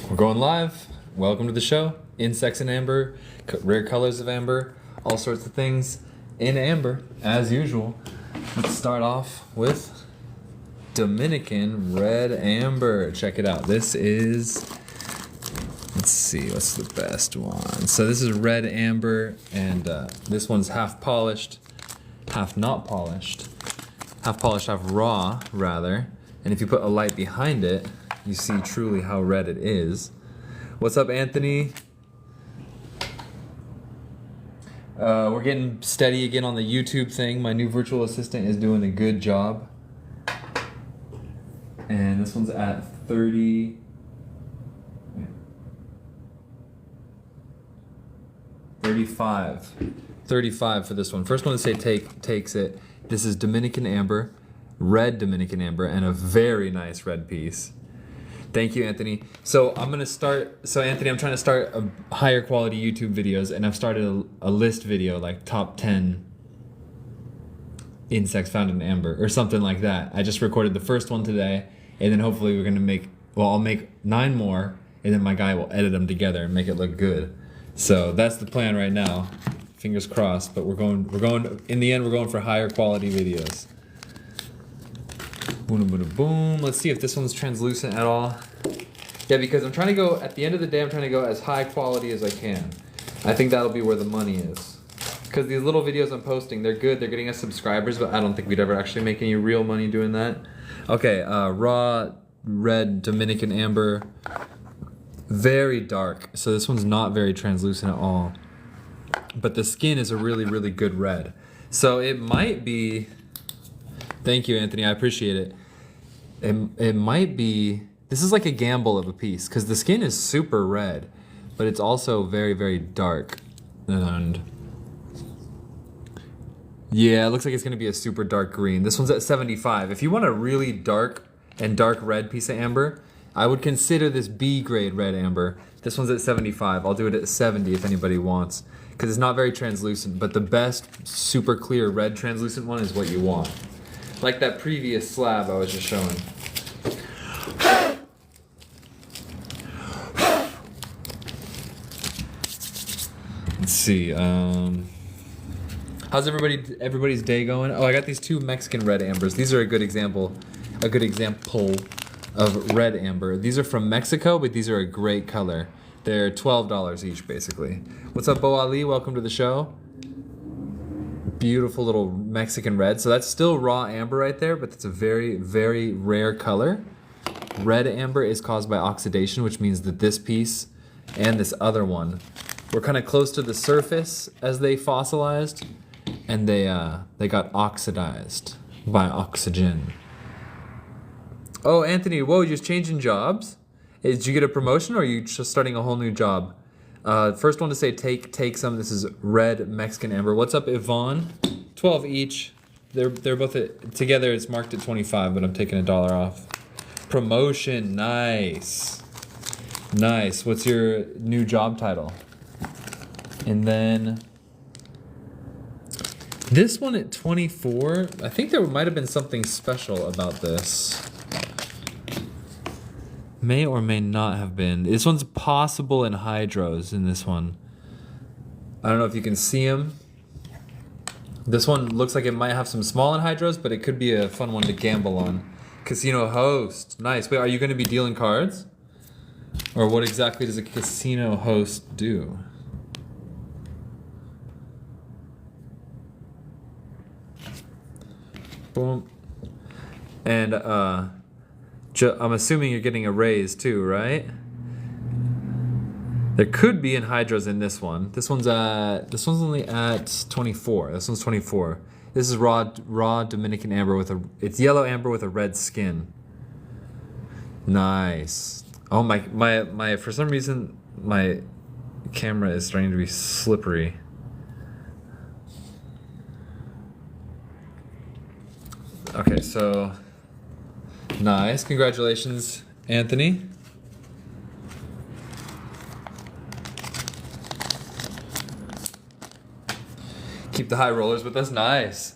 We're going live. Welcome to the show. Insects in amber, rare colors of amber, all sorts of things in amber, as usual. Let's start off with Dominican red amber. Check it out. This is, let's see, what's the best one? So this is red amber, and this one's half polished, half not polished. Half polished, half raw, rather. And if you put a light behind it, you see truly how red it is. What's up, Anthony? We're getting steady again on the YouTube thing. My new virtual assistant is doing a good job. And this one's at 30... 35. 35 for this one. First one to say takes it. This is Dominican amber, red Dominican amber, and a very nice red piece. Thank you, Anthony. So I'm gonna start. So Anthony, I'm trying to start a higher quality YouTube videos, and I've started a list video like top 10 insects found in amber or something like that. I just recorded the first one today, and then hopefully we're gonna make. Well, I'll make 9 more, and then my guy will edit them together and make it look good. So that's the plan right now. Fingers crossed. But we're going. In the end, we're going for higher quality videos. Boom, boom, boom. Let's see if this one's translucent at all. Yeah, because I'm trying to go, at the end of the day, I'm trying to go as high quality as I can. I think that'll be where the money is. Because these little videos I'm posting, they're good, they're getting us subscribers, but I don't think we'd ever actually make any real money doing that. Okay, raw red Dominican amber. Very dark, so this one's not very translucent at all. But the skin is a really, really good red. So it might be... Thank you, Anthony. I appreciate it. It might be... This is like a gamble of a piece, because the skin is super red, but it's also very, very dark. And yeah, it looks like it's going to be a super dark green. This one's at 75. If you want a really dark and dark red piece of amber, I would consider this B grade red amber. This one's at 75. I'll do it at 70 if anybody wants, because it's not very translucent, but the best super clear red translucent one is what you want. Like that previous slab I was just showing. Let's see. How's everybody's day going? Oh, I got these 2 Mexican red ambers. These are a good example of red amber. These are from Mexico, but these are a great color. They're $12 each, basically. What's up, Bo Ali? Welcome to the show. Beautiful little Mexican red. So that's still raw amber right there, but it's a very, very rare color. Red amber is caused by oxidation, which means that this piece and this other one were kind of close to the surface as they fossilized, and they got oxidized by oxygen. Oh, Anthony, whoa, you're just changing jobs? Did you get a promotion, or are you just starting a whole new job? First one to say take some. This is red Mexican amber. What's up, Yvonne? 12 each. They're both together. It's marked at 25, but I'm taking $1 off. Promotion, nice, nice. What's your new job title? And then this one at 24. I think there might have been something special about this. May or may not have been. This one's possible in hydros in this one. I don't know if you can see them. This one looks like it might have some small anhydrous, but it could be a fun one to gamble on. Casino host. Nice. Wait, are you going to be dealing cards? Or what exactly does a casino host do? Boom. And I'm assuming you're getting a raise too, right? There could be anhydrous in this one. This one's only at 24. This one's 24. This is raw Dominican amber it's yellow amber with a red skin. Nice. Oh my for some reason my camera is starting to be slippery. Okay, so nice. Congratulations, Anthony. Keep the high rollers with us. Nice.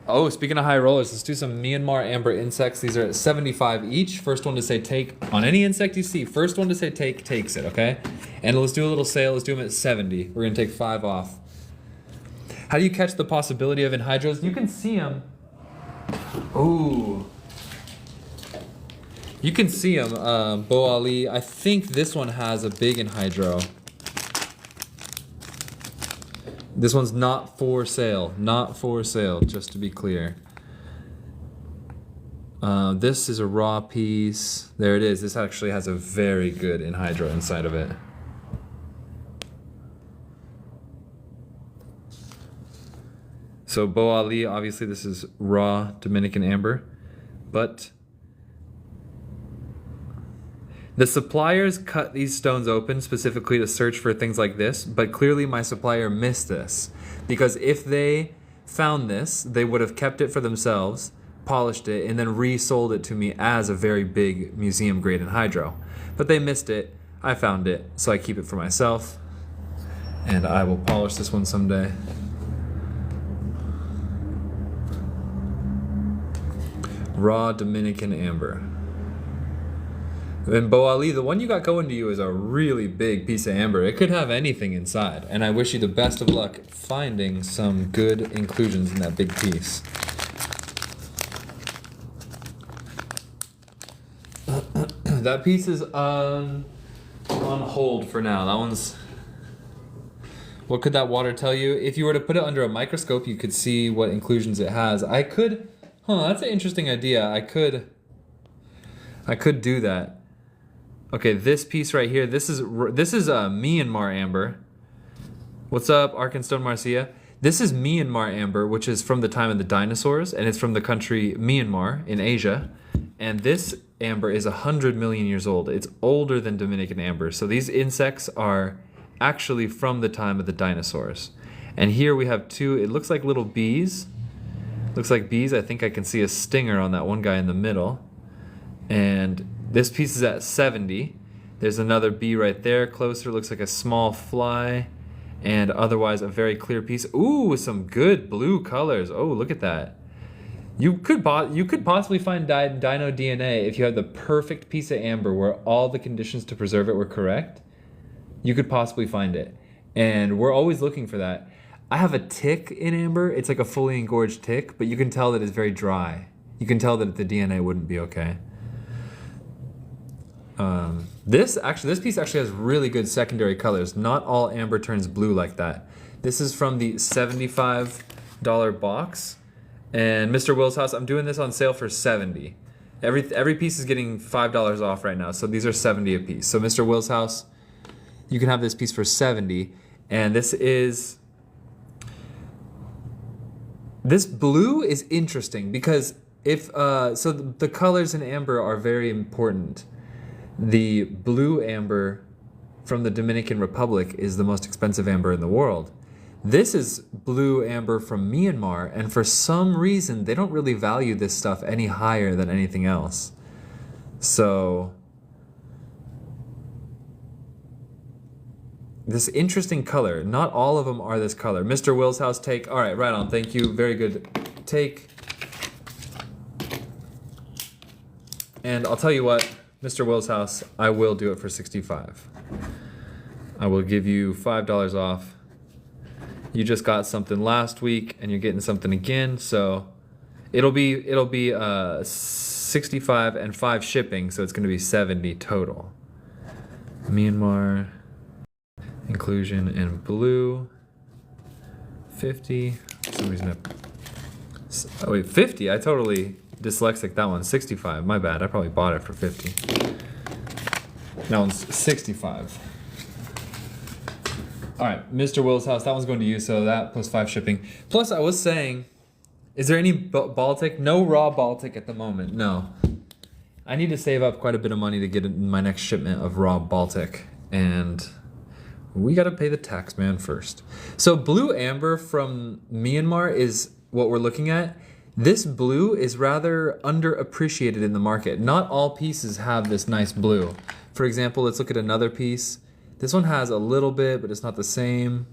Oh, speaking of high rollers, let's do some Myanmar amber insects. These are at 75 each. First one to say take on any insect you see. First one to say take takes it, okay? And let's do a little sale. Let's do them at 70. We're gonna take 5 off. How do you catch the possibility of anhydrous? You can see them. Ooh. You can see them, Bo Ali. I think this one has a big anhydro. This one's not for sale. Not for sale, just to be clear. This is a raw piece. There it is. This actually has a very good anhydro inside of it. So Bo Ali, obviously this is raw Dominican amber, but the suppliers cut these stones open specifically to search for things like this, but clearly my supplier missed this, because if they found this, they would have kept it for themselves, polished it, and then resold it to me as a very big museum grade anhydro. But they missed it, I found it, so I keep it for myself, and I will polish this one someday. Raw Dominican amber. And Bo Ali, the one you got going to you is a really big piece of amber. It could have anything inside. And I wish you the best of luck finding some good inclusions in that big piece. That piece is on hold for now. That one's... What could that water tell you? If you were to put it under a microscope, you could see what inclusions it has. I could... Huh, that's an interesting idea. I could do that. Okay, this piece right here, this is Myanmar amber. What's up, Arkenstone Marcia? This is Myanmar amber, which is from the time of the dinosaurs, and it's from the country Myanmar in Asia. And this amber is 100 million years old. It's older than Dominican amber. So these insects are actually from the time of the dinosaurs. And here we have two, it looks like little bees. Looks like bees. I think I can see a stinger on that one guy in the middle. And this piece is at 70. There's another bee right there. Closer, looks like a small fly. And otherwise a very clear piece. Ooh, some good blue colors. Oh, look at that. You could possibly find dino DNA if you had the perfect piece of amber where all the conditions to preserve it were correct. You could possibly find it. And we're always looking for that. I have a tick in amber. It's like a fully engorged tick, but you can tell that it's very dry. You can tell that the DNA wouldn't be okay. This piece actually has really good secondary colors. Not all amber turns blue like that. This is from the $75 box. And Mr. Will's house, I'm doing this on sale for $70. Every piece is getting $5 off right now, so these are $70 a piece. So Mr. Will's house, you can have this piece for $70. And this blue is interesting because so the colors in amber are very important. The blue amber from the Dominican Republic is the most expensive amber in the world. This is blue amber from Myanmar, and for some reason they don't really value this stuff any higher than anything else. So this interesting color, not all of them are this color. Mr. Will's house take, all right, right on, thank you, very good take. And I'll tell you what, Mr. Will's house, I will do it for $65. I will give you $5 off. You just got something last week and you're getting something again, so it'll be $65 and $5 shipping, so it's gonna be $70 total. Myanmar. Inclusion in blue, 50. For some reason oh wait, 50. I totally dyslexic that one. 65. My bad. I probably bought it for 50. That one's 65. All right, Mr. Will's house. That one's going to you. So that plus 5 shipping. Plus, I was saying, is there any Baltic? No raw Baltic at the moment. No. I need to save up quite a bit of money to get my next shipment of raw Baltic, and we gotta pay the tax man first. So blue amber from Myanmar is what we're looking at. This blue is rather underappreciated in the market. Not all pieces have this nice blue. For example, let's look at another piece. This one has a little bit, but it's not the same.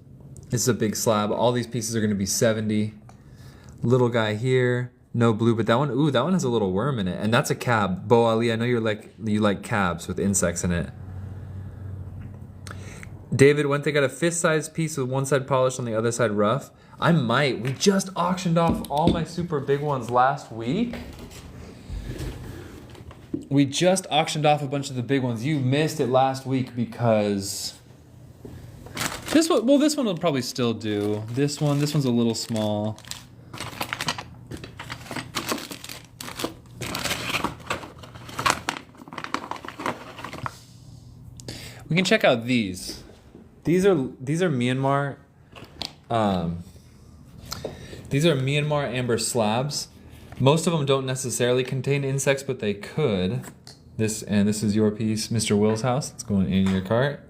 This is a big slab. All these pieces are gonna be 70. Little guy here, no blue, but that one, ooh, that one has a little worm in it. And that's a cab. Bo Ali, I know you like cabs with insects in it. David, when they got a fist-sized piece with one side polished on the other side rough. I might. We just auctioned off all my super big ones last week. We just auctioned off a bunch of the big ones. You missed it last week because this one will probably still do. This one's a little small. We can check out these. These are Myanmar. These are Myanmar amber slabs. Most of them don't necessarily contain insects, but they could. This is your piece, Mr. Will's house. It's going in your cart.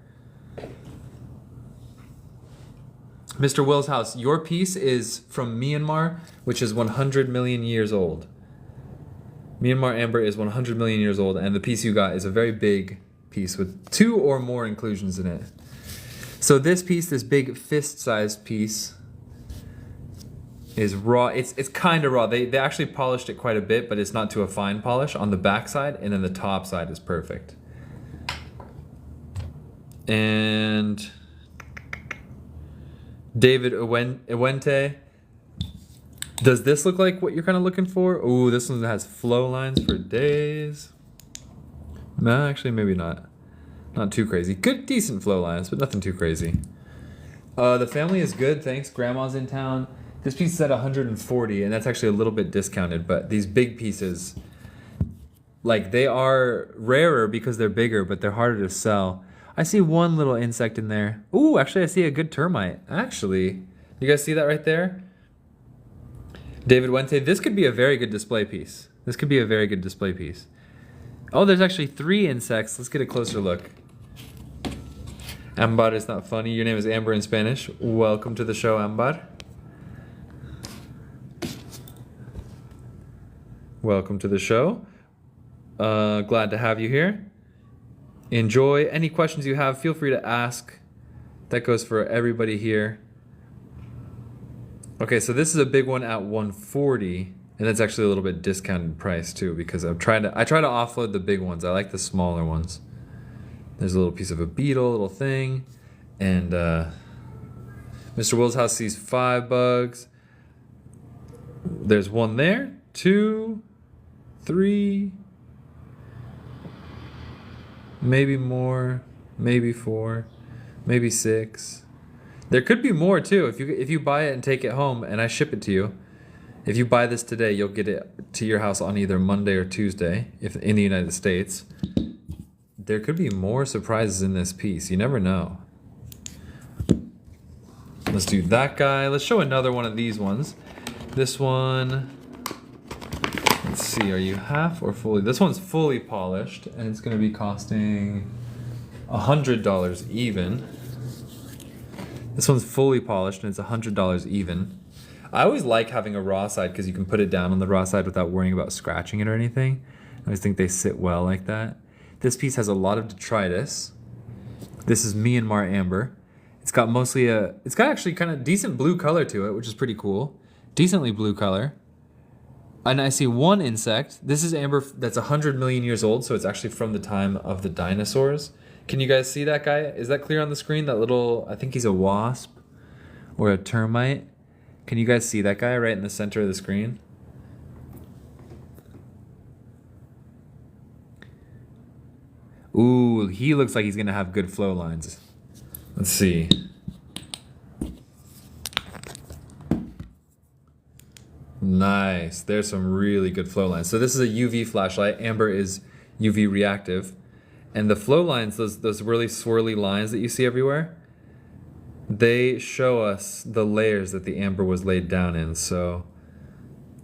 Mr. Will's house, your piece is from Myanmar, which is 100 million years old. Myanmar amber is 100 million years old, and the piece you got is a very big piece with 2 or more inclusions in it. So this piece, this big fist-sized piece, is raw. It's kind of raw. They actually polished it quite a bit, but it's not to a fine polish on the back side, and then the top side is perfect. And David Iwente, does this look like what you're kind of looking for? Ooh, this one has flow lines for days. No, actually, maybe not. Not too crazy. Good, decent flow lines, but nothing too crazy. The family is good, thanks. Grandma's in town. This piece is at 140, and that's actually a little bit discounted, but these big pieces, like, they are rarer because they're bigger, but they're harder to sell. I see one little insect in there. Ooh, actually, I see a good termite. Actually, you guys see that right there? David Wente, this could be a very good display piece. This could be a very good display piece. Oh, there's actually 3 insects. Let's get a closer look. Ambar is not funny. Your name is Amber in Spanish. Welcome to the show, Ambar. Welcome to the show. Glad to have you here. Enjoy. Any questions you have, feel free to ask. That goes for everybody here. Okay, so this is a big one at 140, and that's actually a little bit discounted price too, because I try to offload the big ones. I like the smaller ones. There's a little piece of a beetle, little thing, and Mr. Will's house sees 5 bugs. There's 1 there, 2, 3, maybe more, maybe 4, maybe 6. There could be more too. If you buy it and take it home and I ship it to you, if you buy this today, you'll get it to your house on either Monday or Tuesday, if in the United States. There could be more surprises in this piece. You never know. Let's do that guy. Let's show another one of these ones. This one, let's see, are you half or fully? This one's fully polished, and it's going to be costing $100 even. This one's fully polished, and it's $100 even. I always like having a raw side because you can put it down on the raw side without worrying about scratching it or anything. I always think they sit well like that. This piece has a lot of detritus. This is Myanmar amber. It's got actually kind of decent blue color to it, which is pretty cool. Decently blue color. And I see 1 insect. This is amber that's 100 million years old, so it's actually from the time of the dinosaurs. Can you guys see that guy? Is that clear on the screen? That little, I think he's a wasp or a termite. Can you guys see that guy right in the center of the screen? Ooh, he looks like he's gonna have good flow lines. Let's see. Nice, there's some really good flow lines. So this is a UV flashlight. Amber is UV reactive. And the flow lines, those really swirly lines that you see everywhere, they show us the layers that the amber was laid down in. So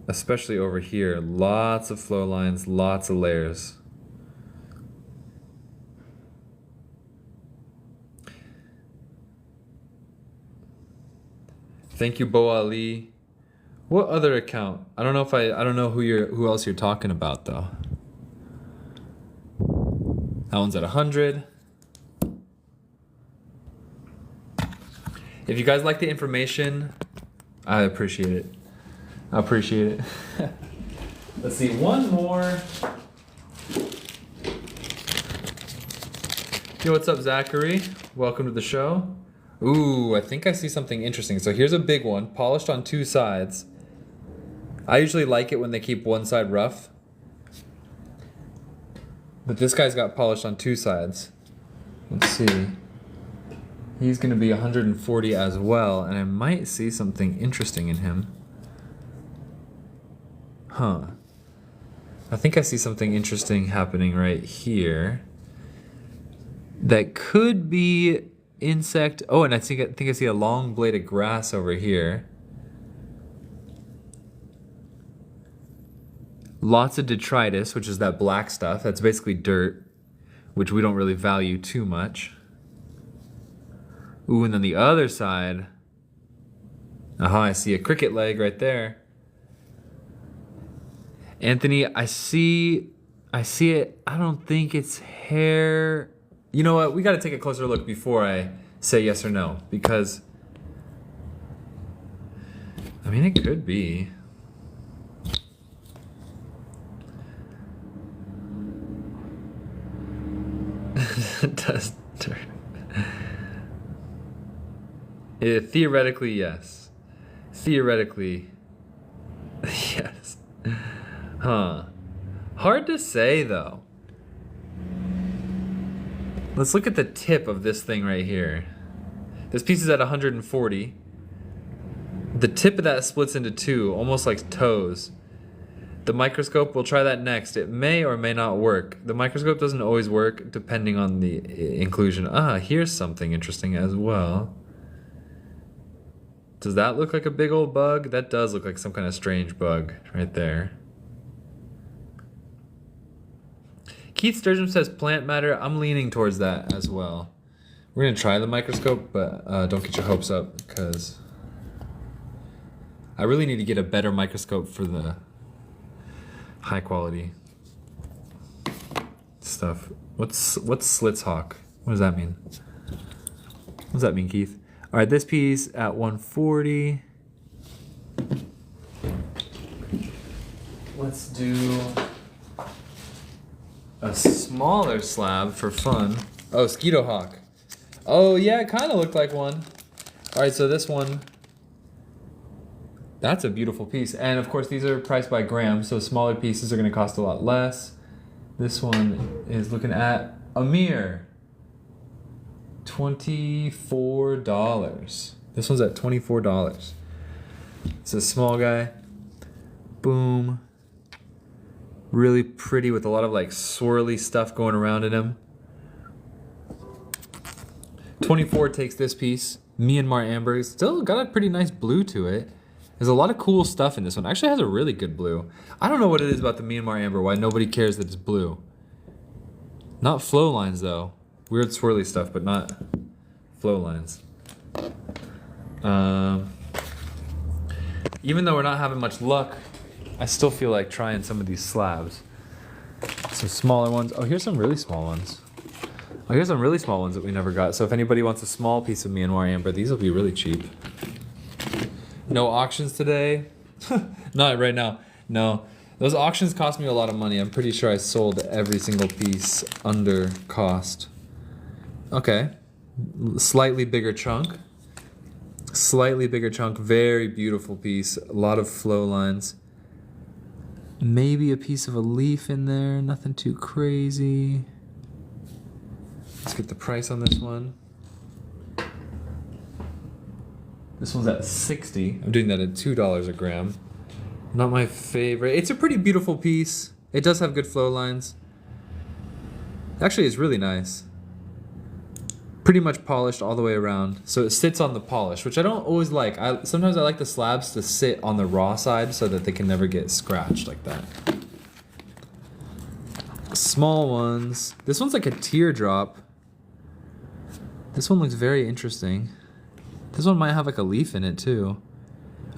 especially over here, lots of flow lines, lots of layers. Thank you, Bo Ali. What other account? I don't know who else you're talking about though. That one's at 100. If you guys like the information, I appreciate it. I appreciate it. Let's see, one more. Yo, what's up, Zachary? Welcome to the show. Ooh, I think I see something interesting. So here's a big one, polished on two sides. I usually like it when they keep one side rough. But this guy's got polished on two sides. Let's see. He's gonna be 140 as well, and I might see something interesting in him. Huh. I think I see something interesting happening right here. That could be insect. Oh, and I think I see a long blade of grass over here. Lots of detritus, which is that black stuff. That's basically dirt, which we don't really value too much. Ooh, and then the other side. Aha, I see a cricket leg right there. Anthony, I see it. I don't think it's hair. You know what? We got to take a closer look before I say yes or no, because I mean, it could be. It does turn. Theoretically, yes. Theoretically, yes. Huh. Hard to say, though. Let's look at the tip of this thing right here. This piece is at 140. The tip of that splits into two, almost like toes. The microscope, we'll try that next. It may or may not work. The microscope doesn't always work depending on the inclusion. Ah, here's something interesting as well. Does that look like a big old bug? That does look like some kind of strange bug right there. Keith Sturgeon says plant matter. I'm leaning towards that as well. We're going to try the microscope, but don't get your hopes up, because I really need to get a better microscope for the high quality stuff. What's Slitzhawk? What does that mean? What does that mean, Keith? All right, this piece at 140. Let's do a smaller slab for fun. Oh, Skeeto Hawk. Oh yeah, it kind of looked like one. All right, so this one, that's a beautiful piece. And of course, these are priced by gram, so smaller pieces are gonna cost a lot less. This one is looking at a mere $24. This one's at $24. It's a small guy. Boom. Really pretty with a lot of like swirly stuff going around in him. 24 takes this piece. Myanmar Amber. Still got a pretty nice blue to it. There's a lot of cool stuff in this one. Actually has a really good blue. I don't know what it is about the Myanmar Amber, why nobody cares that it's blue. Not flow lines though. Weird swirly stuff, but not flow lines. Even though we're not having much luck, I still feel like trying some of these slabs. Some smaller ones. Oh, here's some really small ones. Oh, here's some really small ones that we never got. So if anybody wants a small piece of Myanmar Amber, these will be really cheap. No auctions today? Not right now. No. Those auctions cost me a lot of money. I'm pretty sure I sold every single piece under cost. Okay. Slightly bigger chunk. Slightly bigger chunk. Very beautiful piece. A lot of flow lines. Maybe a piece of a leaf in there. Nothing too crazy. Let's get the price on this one. This one's at 60. I'm doing that at $2 a gram. Not my favorite. It's a pretty beautiful piece. It does have good flow lines. Actually, it's really nice. Pretty much polished all the way around. So it sits on the polish, which I don't always like. Sometimes I like the slabs to sit on the raw side so that they can never get scratched like that. Small ones. This one's like a teardrop. This one looks very interesting. This one might have like a leaf in it too.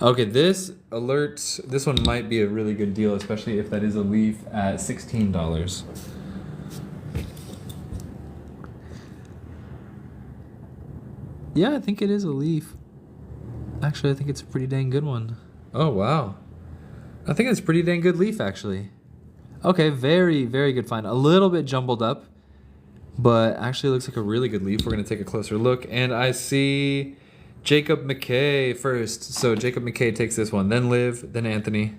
Okay, this one might be a really good deal, especially if that is a leaf at $16. Yeah, I think it is a leaf. Actually, I think it's a pretty dang good one. Oh, wow. I think it's pretty dang good leaf, actually. Okay, very, very good find. A little bit jumbled up, but actually looks like a really good leaf. We're going to take a closer look, and I see Jacob McKay first. So Jacob McKay takes this one, then Liv, then Anthony.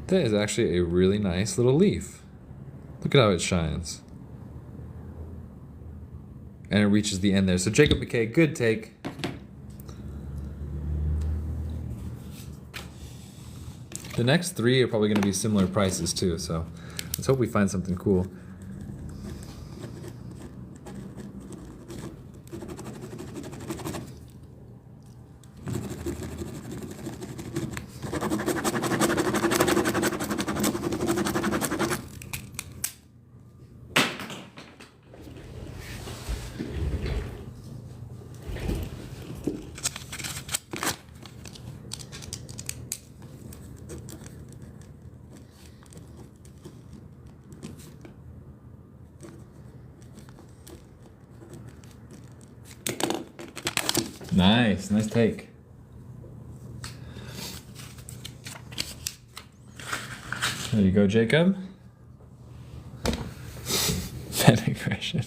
That is actually a really nice little leaf. Look at how it shines. And it reaches the end there. So Jacob McKay, good take. The next three are probably going to be similar prices too, so let's hope we find something cool. Nice, nice take. There you go, Jacob. Pet aggression.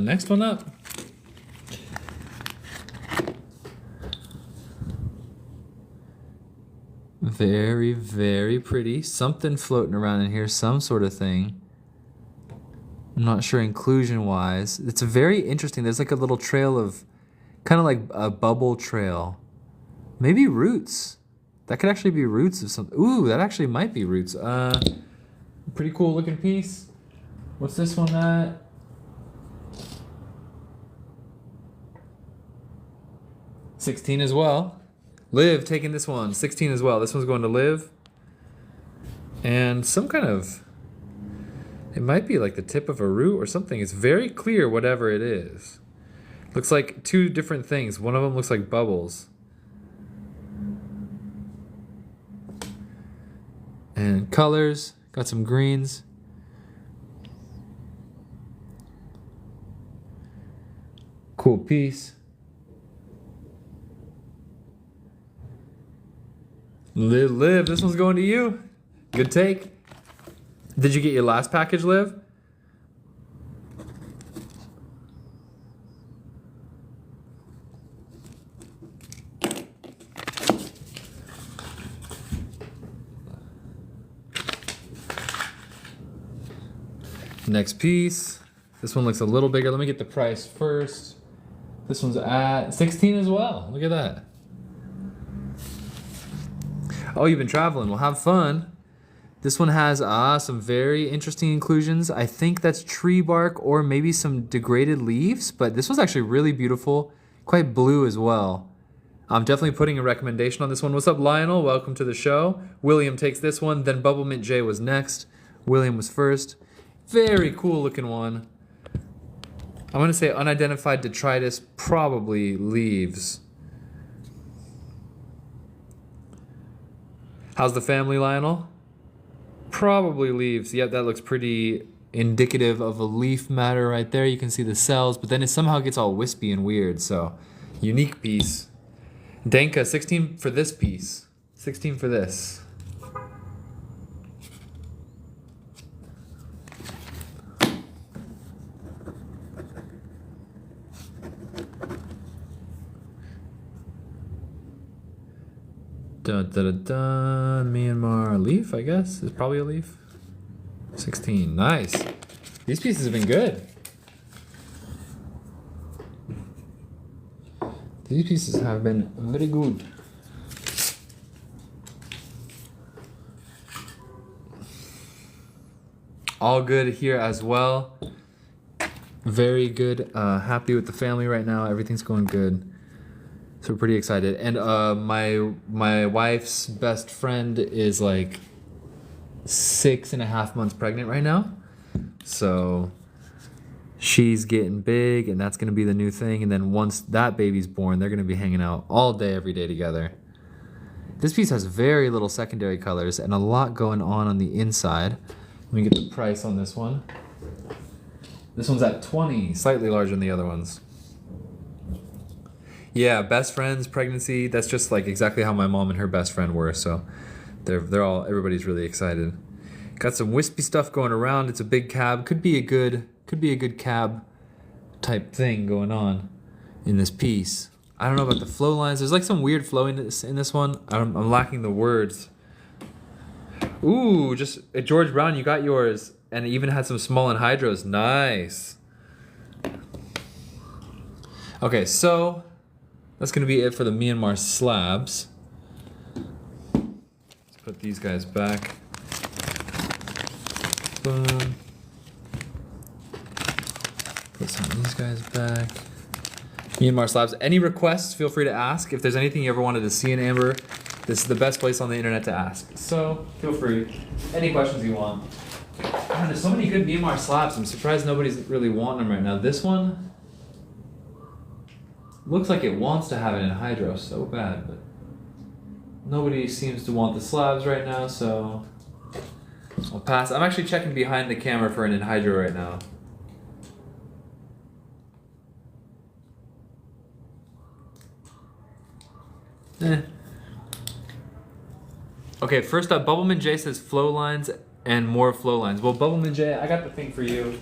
Next one up. Very, very pretty. Something floating around in here, some sort of thing. I'm not sure inclusion-wise. It's very interesting. There's like a little trail of, kind of like a bubble trail. Maybe roots. That could actually be roots of something. Ooh, that actually might be roots. Pretty cool looking piece. What's this one at? $16 as well. Liv taking this one, $16 as well. This one's going to Liv. And some kind of, it might be like the tip of a root or something. It's very clear whatever it is. Looks like two different things. One of them looks like bubbles. And colors, got some greens. Cool piece. Liv, this one's going to you. Good take. Did you get your last package, Liv? Next piece. This one looks a little bigger. Let me get the price first. This one's at $16 as well. Look at that. Oh, you've been traveling. Well, have fun. This one has some very interesting inclusions. I think that's tree bark or maybe some degraded leaves, but this one's actually really beautiful. Quite blue as well. I'm definitely putting a recommendation on this one. What's up, Lionel? Welcome to the show. William takes this one. Then Bubble Mint J was next. William was first. Very cool looking one. I'm going to say unidentified detritus, probably leaves. How's the family, Lionel? Probably leaves. Yep, that looks pretty indicative of a leaf matter right there. You can see the cells, but then it somehow gets all wispy and weird. So, unique piece. Danka, 16 for this piece. 16 for this. Dun, dun, dun, dun. Myanmar leaf, I guess. It's probably a leaf. 16. Nice. These pieces have been good. These pieces have been very good. All good here as well. Very good. Happy with the family right now. Everything's going good. So we're pretty excited. And my wife's best friend is like 6.5 months pregnant right now. So she's getting big, and that's gonna be the new thing. And then once that baby's born, they're gonna be hanging out all day, every day together. This piece has very little secondary colors and a lot going on the inside. Let me get the price on this one. This one's at 20, slightly larger than the other ones. Yeah, best friends, pregnancy, that's just like exactly how my mom and her best friend were, so everybody's really excited. Got some wispy stuff going around. It's a big cab. Could be a good cab type thing going on in this piece. I don't know about the flow lines. There's like some weird flowiness in this one. I'm lacking the words. Ooh, just George Brown, you got yours. And it even had some small anhydrous. Nice. Okay, so that's gonna be it for the Myanmar slabs. Let's put these guys back. Boom. Put some of these guys back. Myanmar slabs. Any requests, feel free to ask. If there's anything you ever wanted to see in amber, this is the best place on the internet to ask. So feel free. Any questions you want. Man, there's so many good Myanmar slabs. I'm surprised nobody's really wanting them right now. This one looks like it wants to have it in hydro so bad, but nobody seems to want the slabs right now, so I'll pass. I'm actually checking behind the camera for an anhydro right now. Okay, first up, Bubbleman J says flow lines and more flow lines. Well, Bubbleman J, I got the thing for you.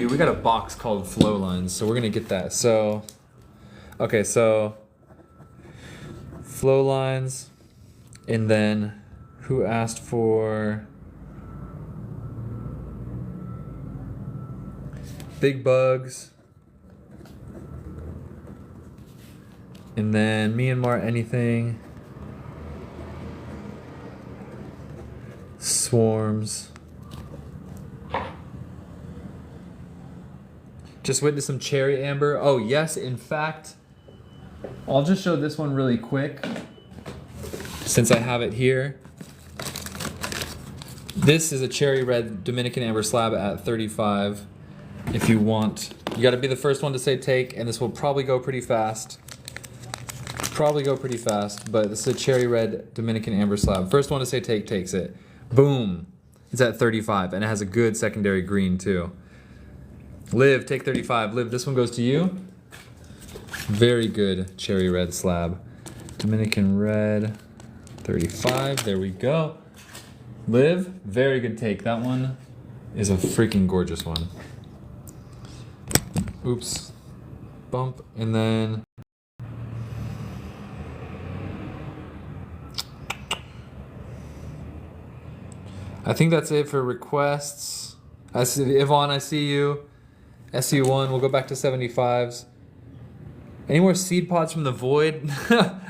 We got a box called flow lines, so we're gonna get that. So, okay, so flow lines, and then who asked for big bugs? And then Myanmar anything. Swarms. Just witnessed some cherry amber. Oh yes, in fact, I'll just show this one really quick since I have it here. This is a cherry red Dominican amber slab at 35. If you want, you gotta be the first one to say take, and this will probably go pretty fast. But this is a cherry red Dominican amber slab. First one to say take takes it. Boom. It's at 35, and it has a good secondary green too. Liv, take 35. Liv, this one goes to you. Very good cherry red slab. Dominican red, 35. There we go. Liv, very good take. That one is a freaking gorgeous one. Oops. Bump, and then I think that's it for requests. I see Yvonne, I see you. SU1, we'll go back to 75s. Any more seed pods from the void?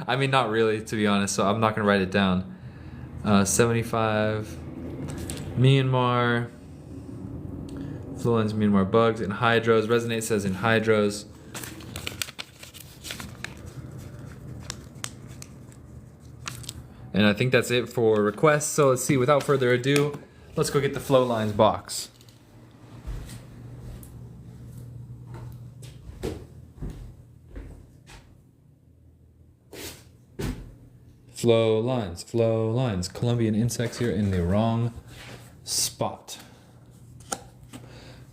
I mean, not really, to be honest, so I'm not gonna write it down. 75, Myanmar, Fluence, Myanmar bugs, and hydros. Resonate says in hydros. And I think that's it for requests. So let's see, without further ado, let's go get the flow lines box. Flow lines. Colombian insects here in the wrong spot.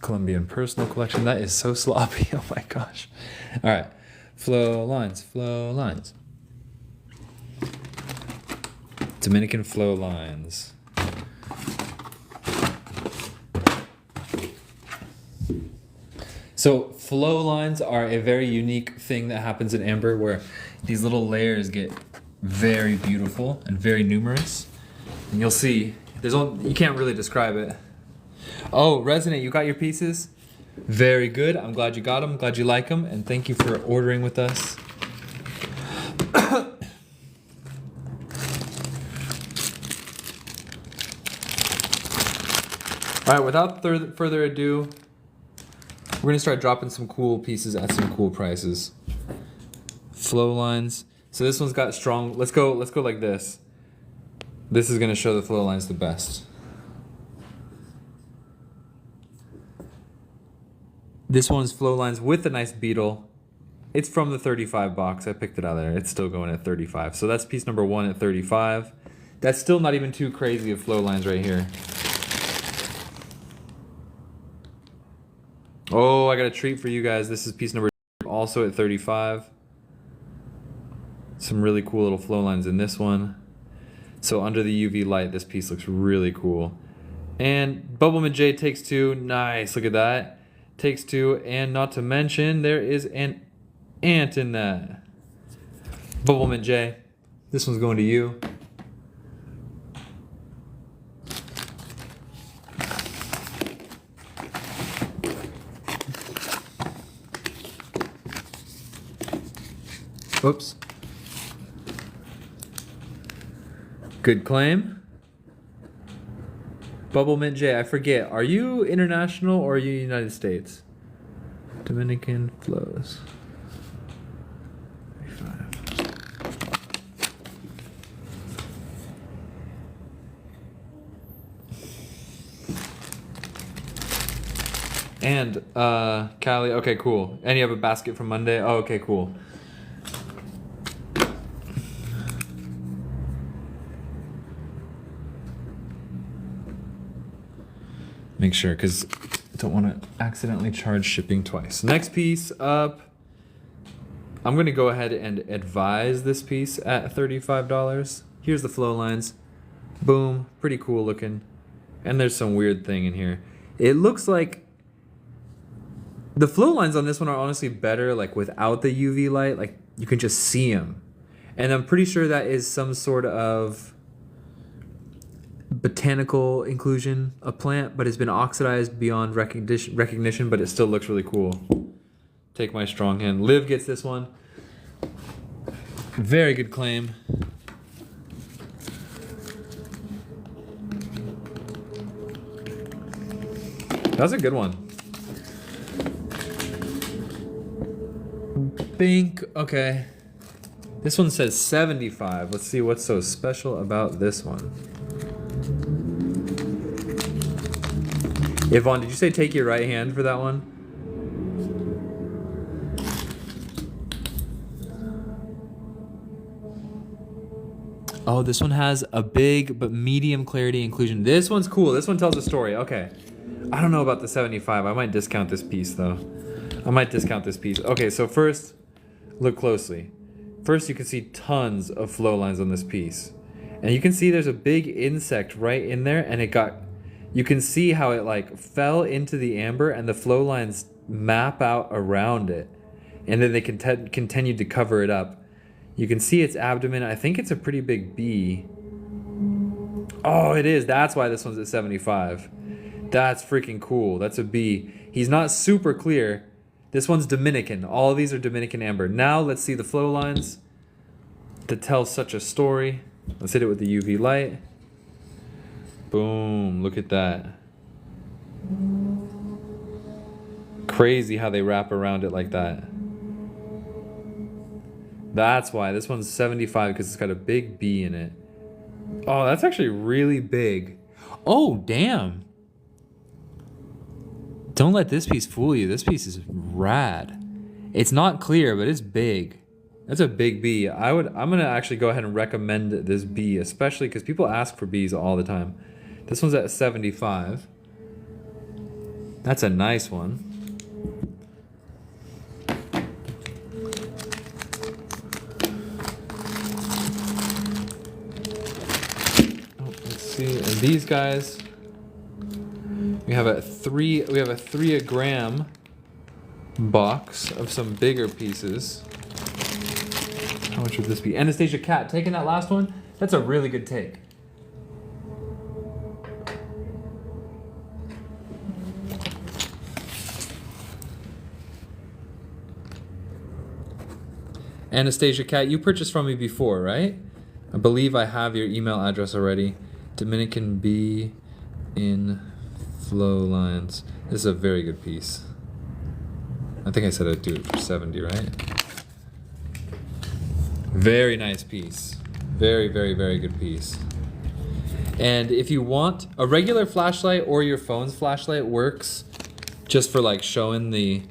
Colombian personal collection. That is so sloppy. Oh my gosh. All right. Flow lines. Dominican flow lines. So flow lines are a very unique thing that happens in amber where these little layers get very beautiful and very numerous. And you'll see, you can't really describe it. Oh, Resonate, you got your pieces? Very good. I'm glad you got them. Glad you like them. And thank you for ordering with us. All right, without further ado, we're gonna start dropping some cool pieces at some cool prices. Flow lines. So this one's got strong, let's go like this. This is gonna show the flow lines the best. This one's flow lines with a nice beetle. It's from the 35 box. I picked it out there. It's still going at 35. So that's piece number 1 at 35. That's still not even too crazy of flow lines right here. Oh, I got a treat for you guys. This is piece number 2, also at 35. Some really cool little flow lines in this one. So under the UV light, this piece looks really cool. And Bubblemint J takes 2. Nice, look at that. Takes 2, and not to mention, there is an ant in that. Bubblemint J, this one's going to you. Whoops. Good claim. Bubblemint J, I forget. Are you international or are you United States? Dominican flows. 35. And Callie, okay, cool. And you have a basket from Monday? Oh, okay, cool. Make sure, because I don't want to accidentally charge shipping twice. Next piece up. I'm going to go ahead and advise this piece at $35. Here's the flow lines. Boom. Pretty cool looking. And there's some weird thing in here. It looks like the flow lines on this one are honestly better like without the UV light. Like you can just see them. And I'm pretty sure that is some sort of botanical inclusion, a plant, but it's been oxidized beyond recognition, but it still looks really cool. Take my strong hand. Liv gets this one. Very good claim. That's a good one. Bink. Okay. This one says 75. Let's see what's so special about this one. Yvonne, did you say take your right hand for that one? Oh, this one has a big but medium clarity inclusion. This one's cool. This one tells a story. Okay. I don't know about the 75. I might discount this piece though. I might discount this piece. Okay, so first, look closely. First, you can see tons of flow lines on this piece. And you can see there's a big insect right in there, and you can see how it like fell into the amber and the flow lines map out around it. And then they continued to cover it up. You can see its abdomen. I think it's a pretty big bee. Oh, it is. That's why this one's at 75. That's freaking cool. That's a bee. He's not super clear. This one's Dominican. All of these are Dominican amber. Now let's see the flow lines that tell such a story. Let's hit it with the UV light. Boom, look at that. Crazy how they wrap around it like that. That's why this one's 75, because it's got a big bee in it. Oh, that's actually really big. Oh, damn. Don't let this piece fool you. This piece is rad. It's not clear, but it's big. That's a big bee. I'm gonna actually go ahead and recommend this bee, especially because people ask for bees all the time. This one's at 75. That's a nice one. Oh, let's see. And these guys, we have a 3 gram box of some bigger pieces. How much would this be? Anastasia Cat, taking that last one? That's a really good take. Anastasia Cat, you purchased from me before, right? I believe I have your email address already. Dominican bee in flow lines. This is a very good piece. I think I said I'd do it for 70, right? Very nice piece. Very, very, very good piece. And if you want a regular flashlight or your phone's flashlight works just for like showing the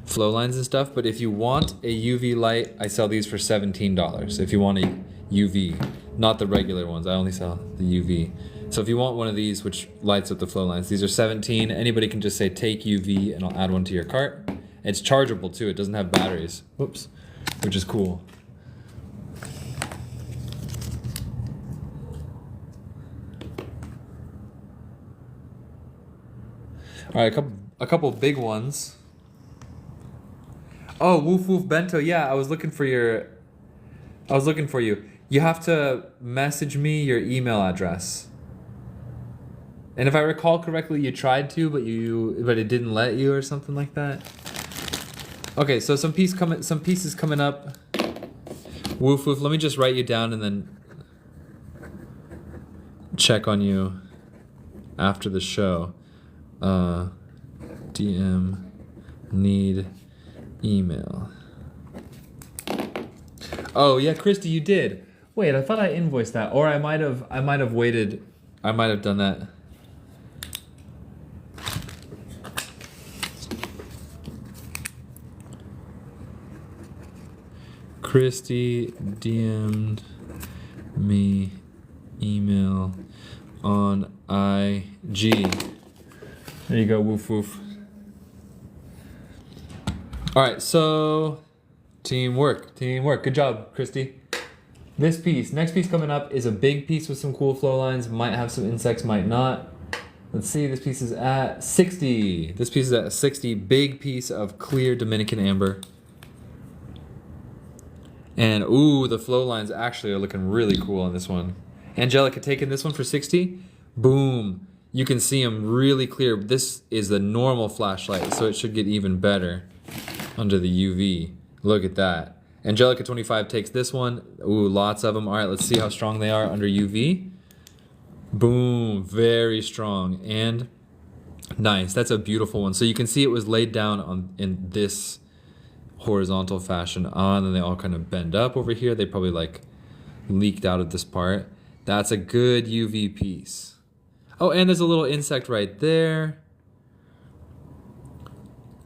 flow lines and stuff, but if you want a UV light, I sell these for $17. If you want a UV, not the regular ones, I only sell the UV. So if you want one of these, which lights up the flow lines, these are 17. Anybody can just say take UV and I'll add one to your cart. It's chargeable too, it doesn't have batteries. Whoops, which is cool. All right, a couple big ones. Oh, Woof Woof Bento. Yeah, I was looking for you. You have to message me your email address. And if I recall correctly, you tried to, but it didn't let you or something like that. Okay, so some pieces coming up. Woof Woof. Let me just write you down and then check on you after the show. DM need email. Oh yeah, Christy, you did. Wait, I thought I invoiced that, or I might have waited. I might have done that. Christy DM'd me email on IG. There you go, Woof Woof. All right, so teamwork. Good job, Christy. This piece, next piece coming up is a big piece with some cool flow lines. Might have some insects, might not. Let's see, this piece is at 60. This piece is at 60, big piece of clear Dominican amber. And ooh, the flow lines actually are looking really cool on this one. Angelica taking this one for 60. Boom. You can see them really clear. This is the normal flashlight, so it should get even better under the UV. Look at that. Angelica 25 takes this one. Ooh, lots of them. All right, let's see how strong they are under UV. Boom, very strong and nice. That's a beautiful one. So you can see it was laid down in this horizontal fashion and then they all kind of bend up over here. They probably like leaked out of this part. That's a good UV piece. Oh, and there's a little insect right there.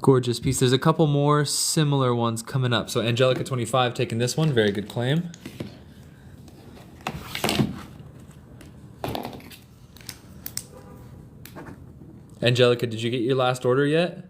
Gorgeous piece. There's a couple more similar ones coming up. So Angelica 25 taking this one. Very good claim. Angelica, did you get your last order yet?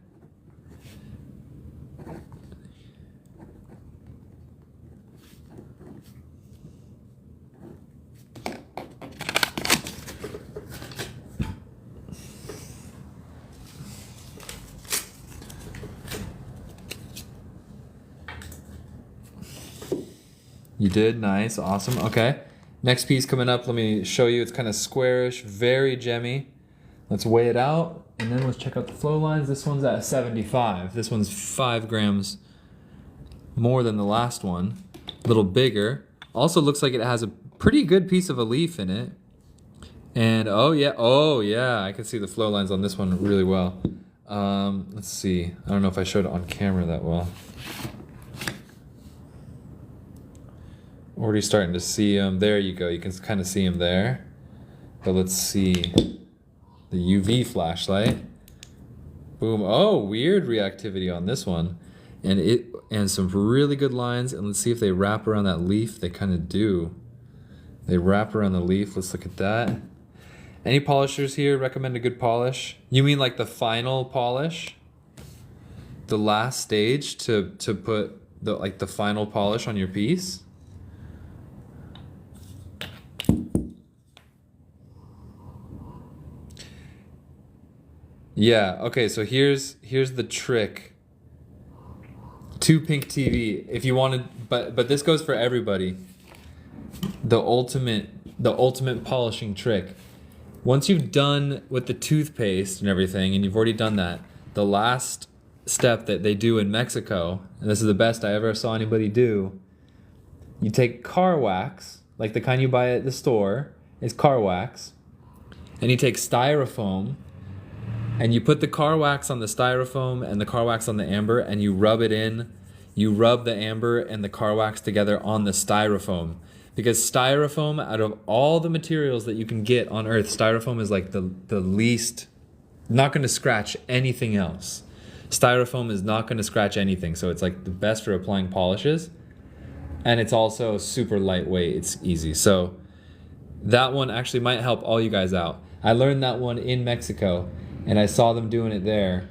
You did, nice, awesome, okay. Next piece coming up, let me show you, it's kind of squarish, very gemmy. Let's weigh it out, and then let's check out the flow lines. This one's at 75. This one's 5 grams more than the last one. A little bigger. Also looks like it has a pretty good piece of a leaf in it. And oh yeah, I can see the flow lines on this one really well. Let's see, I don't know if I showed it on camera that well. Already starting to see them. There you go. You can kind of see them there. But let's see the UV flashlight. Boom. Oh, weird reactivity on this one. And some really good lines. And let's see if they wrap around that leaf. They kind of do. They wrap around the leaf. Let's look at that. Any polishers here recommend a good polish? You mean like the final polish? The last stage to put the final polish on your piece? Yeah, okay, so here's the trick. 2 pink TV. If you wanted, but this goes for everybody. The ultimate polishing trick. Once you've done with the toothpaste and everything, and you've already done that, the last step that they do in Mexico, and this is the best I ever saw anybody do, you take car wax, like the kind you buy at the store, is car wax, and you take styrofoam, and you put the car wax on the styrofoam and the car wax on the amber, and you rub it in. You rub the amber and the car wax together on the styrofoam. Because styrofoam, out of all the materials that you can get on Earth, styrofoam is like the least, not going to scratch anything else. Styrofoam is not going to scratch anything, so it's like the best for applying polishes. And it's also super lightweight, it's easy. So That one actually might help all you guys out. I learned that one in Mexico, and I saw them doing it there.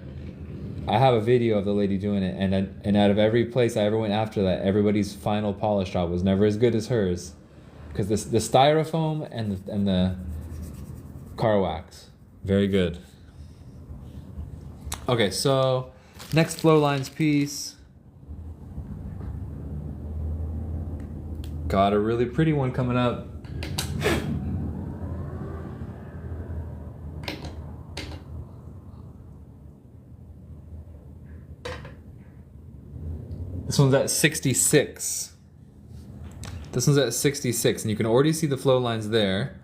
I have a video of the lady doing it, and out of every place I ever went after that, everybody's final polish job was never as good as hers, because the styrofoam and the car wax, very good. Okay, so next flow lines piece. Got a really pretty one coming up. This one's at 66. This one's at 66, and you can already see the flow lines there.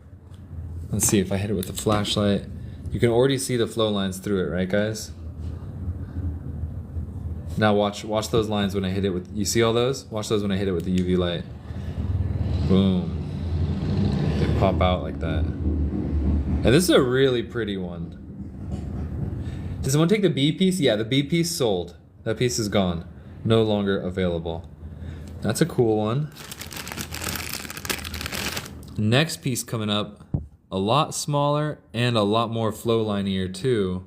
Let's see if I hit it with the flashlight. You can already see the flow lines through it, right, guys? Now watch those lines when I hit it with, you see all those? Watch those when I hit it with the UV light. Boom. They pop out like that. And this is a really pretty one. Does someone take the B piece? Yeah, the B piece sold. That piece is gone. No longer available. That's a cool one. Next piece coming up, a lot smaller and a lot more flow lineier too.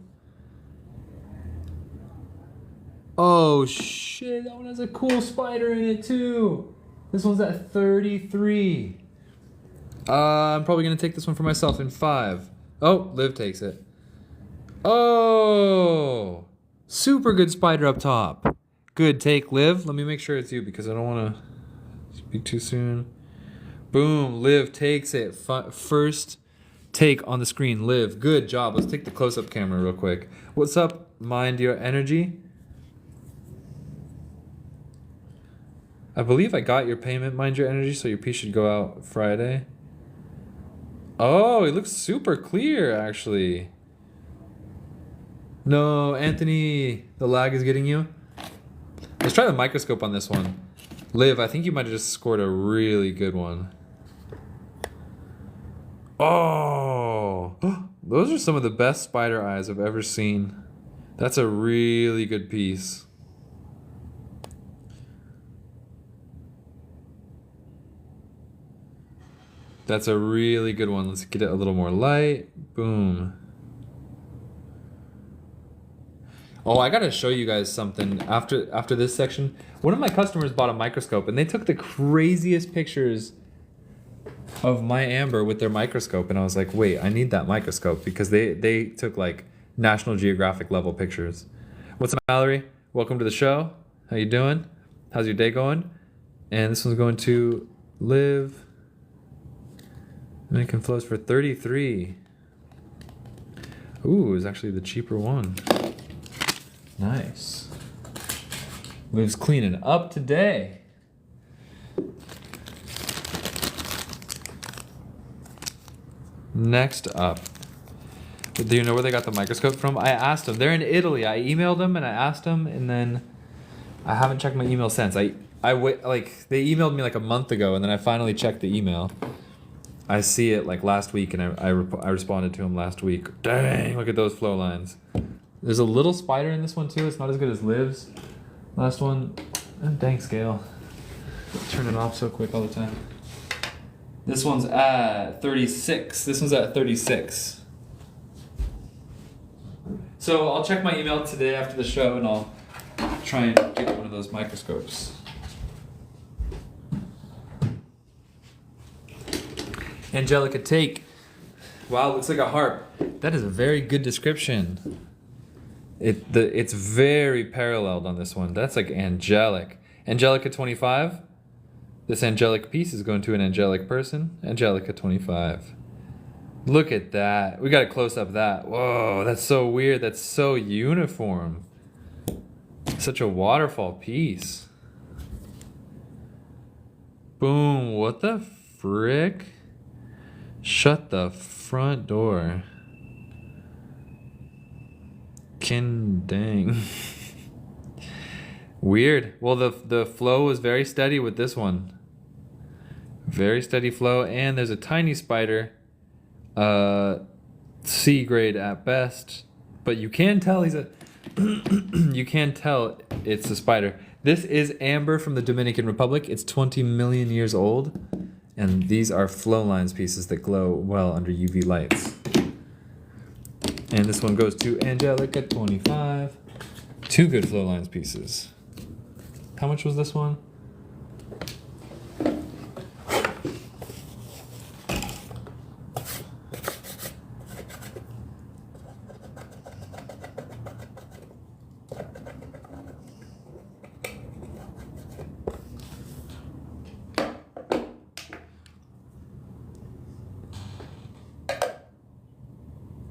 Oh shit, that one has a cool spider in it too. This one's at 33. I'm probably gonna take this one for myself in 5. Oh, Liv takes it. Oh, super good spider up top. Good take, Liv. Let me make sure it's you because I don't want to speak too soon. Boom, Liv takes it. First take on the screen, Liv. Good job. Let's take the close-up camera real quick. What's up, Mind Your Energy? I believe I got your payment, Mind Your Energy, so your piece should go out Friday. Oh, it looks super clear, actually. No, Anthony, the lag is getting you. Let's try the microscope on this one. Liv, I think you might have just scored a really good one. Oh, those are some of the best spider eyes I've ever seen. That's a really good piece. That's a really good one. Let's get it a little more light. Boom. Oh, I gotta show you guys something after this section. One of my customers bought a microscope and they took the craziest pictures of my amber with their microscope, and I was like, wait, I need that microscope because they took like National Geographic level pictures. What's up, Mallory? Welcome to the show. How you doing? How's your day going? And this one's going to Liv. Making flows for 33. Ooh, it's actually the cheaper one. Nice. Liv's cleaning up today. Next up. Do you know where they got the microscope from? I asked them. They're in Italy. I emailed them and I asked them, and then I haven't checked my email since. Like they emailed me like a month ago, and then I finally checked the email. I see it like last week, and I responded to him last week. Dang, look at those flow lines. There's a little spider in this one too. It's not as good as Liv's. Last one, dang scale. Turn it off so quick all the time. This one's at 36. This one's at 36. So I'll check my email today after the show, and I'll try and get one of those microscopes. Angelica Take. Wow, looks like a harp. That is a very good description. It's very paralleled on this one. That's like angelic. Angelica 25. This angelic piece is going to an angelic person. Angelica 25. Look at that. We got to close up that. Whoa, that's so weird. That's so uniform. Such a waterfall piece. Boom. What the frick? Shut the front door. Dang. Weird. Well, the flow was very steady with this one. Very steady flow, and there's a tiny spider. C grade at best, but you can tell he's a you can tell it's a spider. This is amber from the Dominican Republic. It's 20 million years old, And these are flow lines pieces that glow well under UV lights. And this one goes to Angelica 25. 2 good flow lines pieces. How much was this one?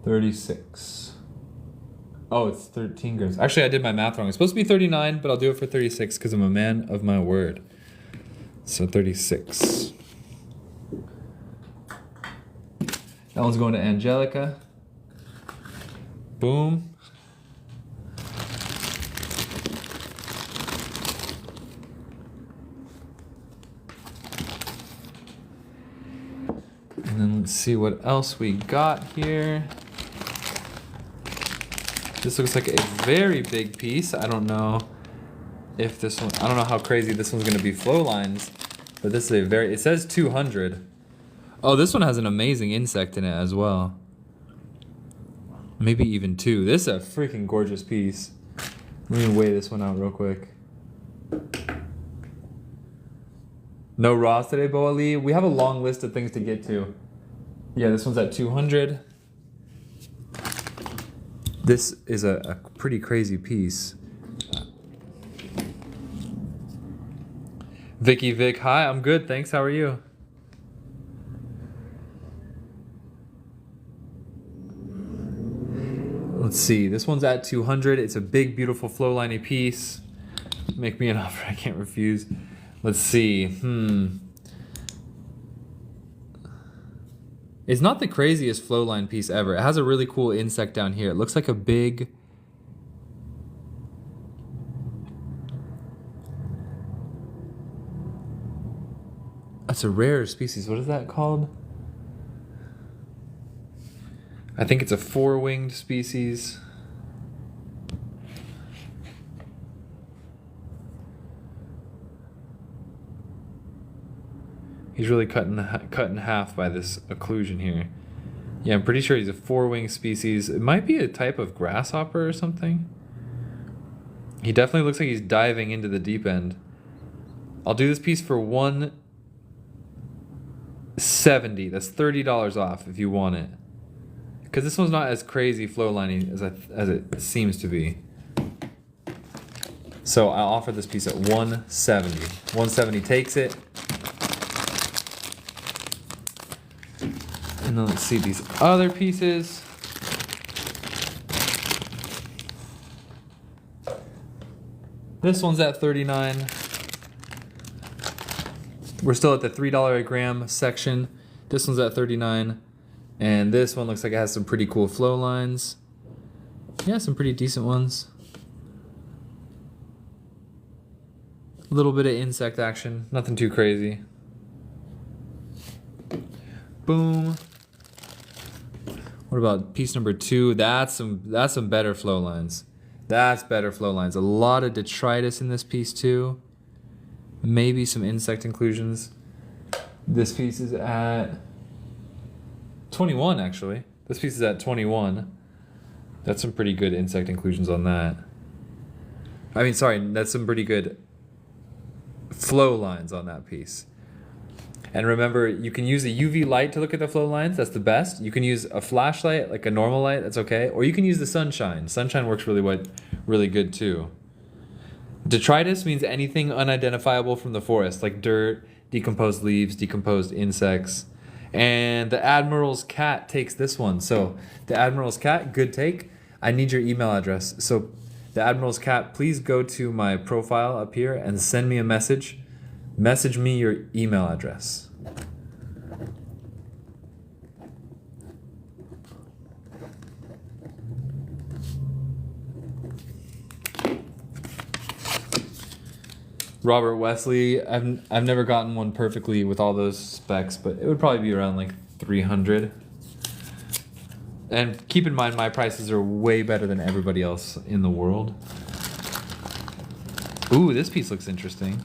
$36. Oh, it's 13 grams. Actually, I did my math wrong. It's supposed to be 39, but I'll do it for 36 because I'm a man of my word. So 36. That one's going to Angelica. Boom. And then let's see what else we got here. This looks like a very big piece. I don't know if this one, I don't know how crazy this one's gonna be flow lines, but this is a very, it says 200. Oh, this one has an amazing insect in it as well. Maybe even 2. This is a freaking gorgeous piece. Let me weigh this one out real quick. No Raws today, Boa Lee. We have a long list of things to get to. Yeah, this one's at 200. This is a pretty crazy piece. Vicky Vic, hi, I'm good, thanks, how are you? Let's see, this one's at 200. It's a big, beautiful flow liney piece. Make me an offer I can't refuse. Let's see, It's not the craziest flow line piece ever. It has a really cool insect down here. It looks like a big... That's a rare species. What is that called? I think it's a 4-winged species. He's really cut in half by this occlusion here. Yeah, I'm pretty sure he's a 4-winged species. It might be a type of grasshopper or something. He definitely looks like he's diving into the deep end. I'll do this piece for $170. That's $30 off if you want it. Because this one's not as crazy flow lining as it seems to be. So I'll offer this piece at $170. $170 takes it. And then let's see these other pieces. This one's at $39. We're still at the $3 a gram section. This one's at $39. And this one looks like it has some pretty cool flow lines. Yeah, some pretty decent ones. A little bit of insect action, nothing too crazy. Boom. What about piece number 2? That's some better flow lines. That's better flow lines. A lot of detritus in this piece too. Maybe some insect inclusions. This piece is at 21 actually. This piece is at 21. That's some pretty good insect inclusions on that. I mean, sorry, that's some pretty good flow lines on that piece. And remember, you can use a UV light to look at the flow lines. That's the best. You can use a flashlight, like a normal light. That's okay. Or you can use the sunshine. Sunshine works really good too. Detritus means anything unidentifiable from the forest, like dirt, decomposed leaves, decomposed insects. And the Admiral's cat takes this one. So the Admiral's cat, good take. I need your email address. So the Admiral's cat, please go to my profile up here and send me a message. Message me your email address. Robert Wesley, I've never gotten one perfectly with all those specs, but it would probably be around like 300. And keep in mind, my prices are way better than everybody else in the world. Ooh, this piece looks interesting.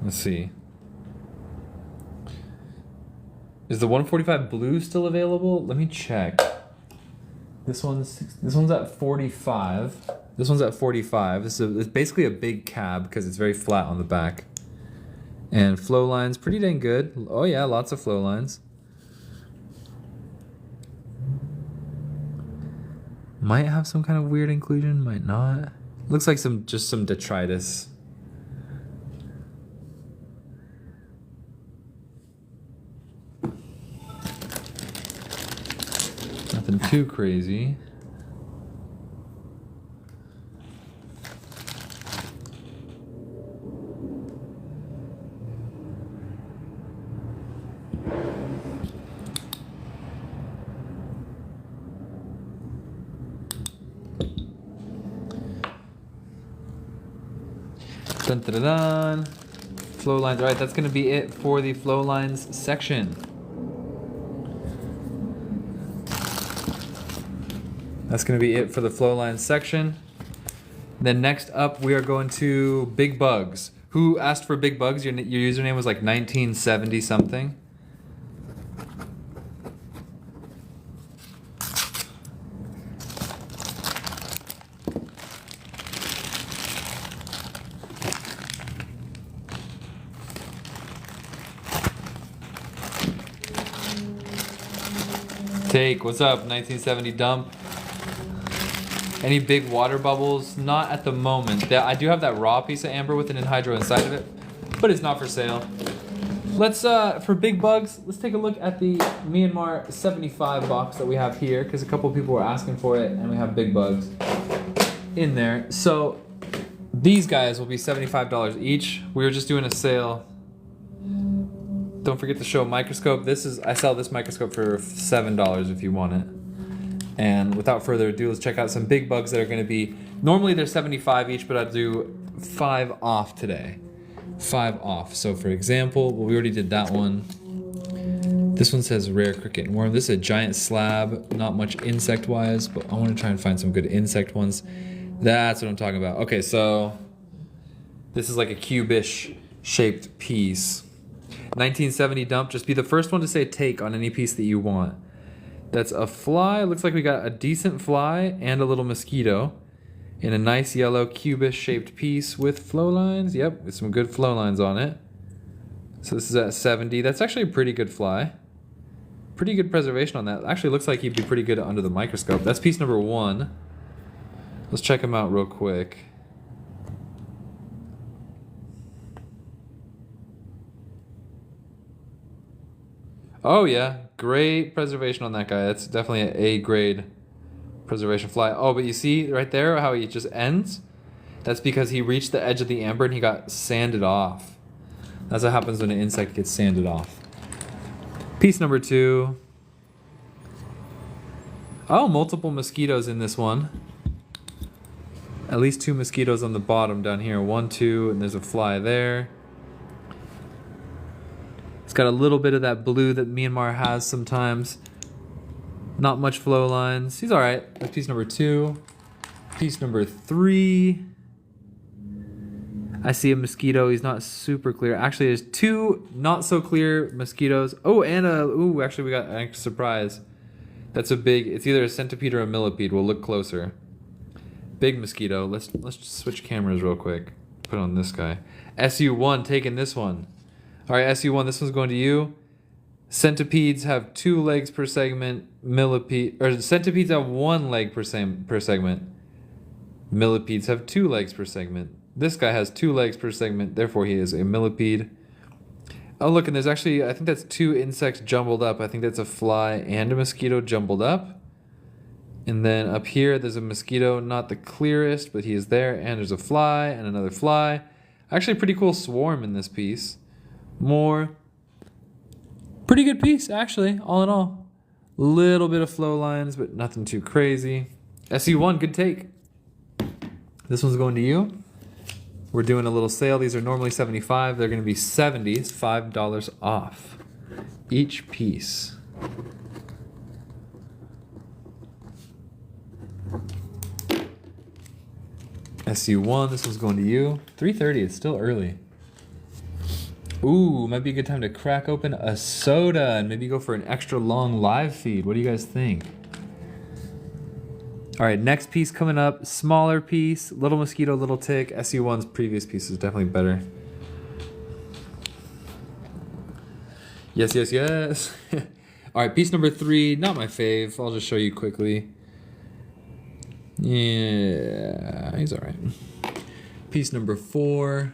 Let's see. Is the 145 blue still available? Let me check. This one's at 45. This one's at 45. It's basically a big cab because it's very flat on the back. And flow lines, pretty dang good. Oh yeah, lots of flow lines. Might have some kind of weird inclusion, might not. Looks like just some detritus. Nothing too crazy. Dun, dun, dun, dun. Flow lines. All right, that's going to be it for the flow lines section. That's going to be it for the flow lines section. Then next up, we are going to Big Bugs. Who asked for Big Bugs? Your username was like 1970 something. Take, what's up, 1970 dump? Any big water bubbles? Not at the moment. I do have that raw piece of amber with an anhydro inside of it, but it's not for sale. Let's, for Big Bugs, let's take a look at the Myanmar 75 box that we have here, because a couple people were asking for it, and we have Big Bugs in there. So, these guys will be $75 each. We were just doing a sale. Don't forget to show a microscope. I sell this microscope for $7 if you want it. And without further ado, let's check out some Big Bugs that are going to be, normally they're $75 each, but I'll do 5 off today. 5 off. So for example, well, we already did that one. This one says rare cricket and worm. This is a giant slab, not much insect wise, but I want to try and find some good insect ones. That's what I'm talking about. Okay, so this is like a cubish shaped piece. 1970 dump, just be the first one to say take on any piece that you want. That's a fly. Looks like we got a decent fly and a little mosquito in a nice yellow cubish shaped piece with flow lines. Yep, with some good flow lines on it. So this is at 70. That's actually a pretty good fly. Pretty good preservation on that. Actually looks like he'd be pretty good under the microscope. That's piece number 1. Let's check him out real quick. Oh yeah, great preservation on that guy. That's definitely an A grade preservation fly. Oh, but you see right there how he just ends? That's because he reached the edge of the amber and he got sanded off. That's what happens when an insect gets sanded off. Piece number 2. Oh, multiple mosquitoes in this one. At least 2 mosquitoes on the bottom down here. 1, 2, and there's a fly there. It's got a little bit of that blue that Myanmar has sometimes. Not much flow lines. He's all right. That's piece number 2. Piece number 3. I see a mosquito. He's not super clear. Actually, there's 2 not so clear mosquitoes. Oh, and actually we got a surprise. That's a big, it's either a centipede or a millipede. We'll look closer. Big mosquito. Let's just switch cameras real quick. Put on this guy. SU1 taking this one. All right, SU1, this one's going to you. Centipedes have 2 legs per segment. Centipedes have 1 leg per segment. Millipedes have 2 legs per segment. This guy has 2 legs per segment, therefore he is a millipede. Oh, look, and there's actually, I think that's 2 insects jumbled up. I think that's a fly and a mosquito jumbled up. And then up here, there's a mosquito, not the clearest, but he is there. And there's a fly and another fly. Actually, pretty cool swarm in this piece. More. Pretty good piece, actually, all in all. Little bit of flow lines, but nothing too crazy. SU1, good take. This one's going to you. We're doing a little sale. These are normally $75. They're going to be $70. It's $5 off each piece. SU1, this one's going to you. 3:30, it's still early. Ooh, might be a good time to crack open a soda and maybe go for an extra long live feed. What do you guys think? All right, next piece coming up, smaller piece, little mosquito, little tick. SU1's previous piece is definitely better. Yes, yes, yes. All right, piece number 3, not my fave. I'll just show you quickly. Yeah, he's all right. Piece number 4.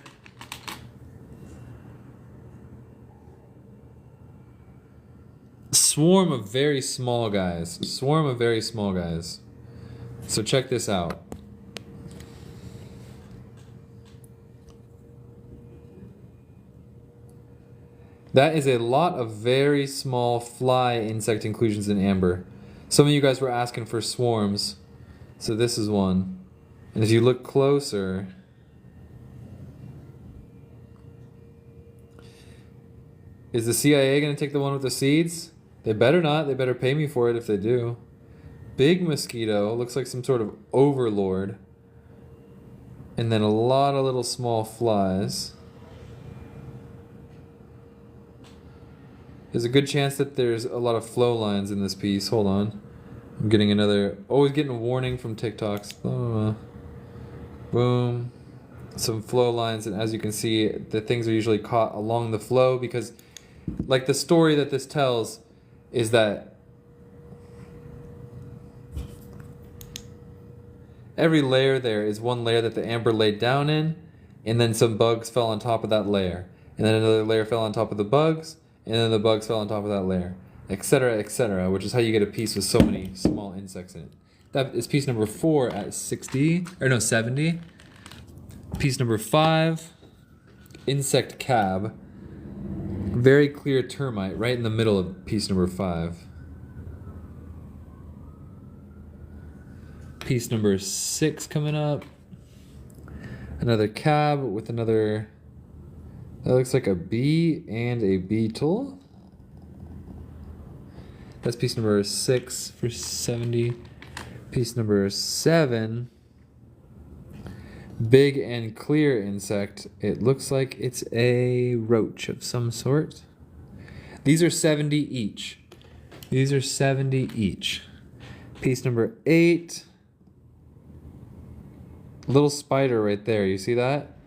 Swarm of very small guys. Swarm of very small guys. So check this out. That is a lot of very small fly insect inclusions in amber. Some of you guys were asking for swarms. So this is one. And if you look closer, is the CIA going to take the one with the seeds? They better not. They better pay me for it if they do. Big mosquito. Looks like some sort of overlord. And then a lot of little small flies. There's a good chance that there's a lot of flow lines in this piece. Hold on. I'm getting another... Always getting a warning from TikToks. Boom. Some flow lines. And as you can see, the things are usually caught along the flow because... Like the story that this tells is that every layer there is one layer that the amber laid down in, and then some bugs fell on top of that layer. And then another layer fell on top of the bugs, and then the bugs fell on top of that layer, etc., which is how you get a piece with so many small insects in it. That is piece number 4 at 70. Piece number 5, insect cab. Very clear termite right in the middle of piece number 5. Piece number 6 coming up. Another cab with another... That looks like a bee and a beetle. That's piece number 6 for 70. Piece number 7. Big and clear insect. It looks like it's a roach of some sort. These are 70 each. These are 70 each. Piece number 8. Little spider right there. You see that?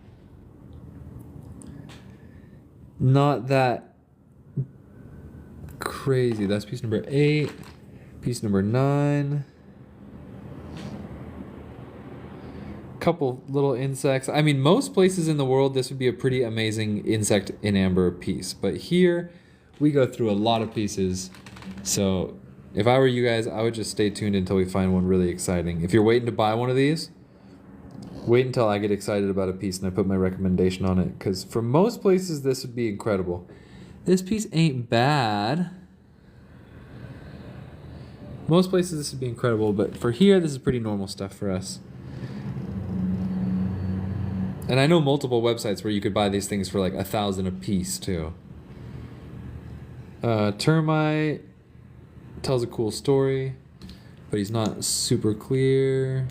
Not that crazy. That's piece number 8. Piece number 9. Couple little insects. I mean, most places in the world this would be a pretty amazing insect in amber piece, but here we go through a lot of pieces. So if I were you guys, I would just stay tuned until we find one really exciting. If you're waiting to buy one of these, wait until I get excited about a piece and I put my recommendation on it, because for most places this would be incredible. This piece ain't bad. Most places this would be incredible, but for here this is pretty normal stuff for us. And I know multiple websites where you could buy these things for like 1,000 a piece too. Termite tells a cool story, but he's not super clear.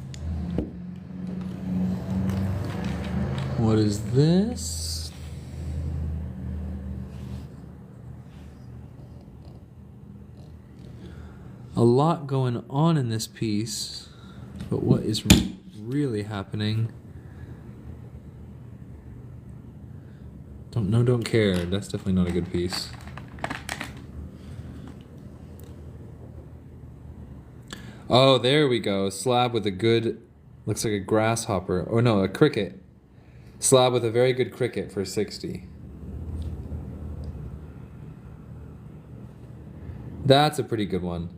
What is this? A lot going on in this piece, but what is really happening? Don't know, don't care. That's definitely not a good piece. Oh, there we go. Slab with a good, looks like a grasshopper. Oh no, a cricket. Slab with a very good cricket for 60. That's a pretty good one.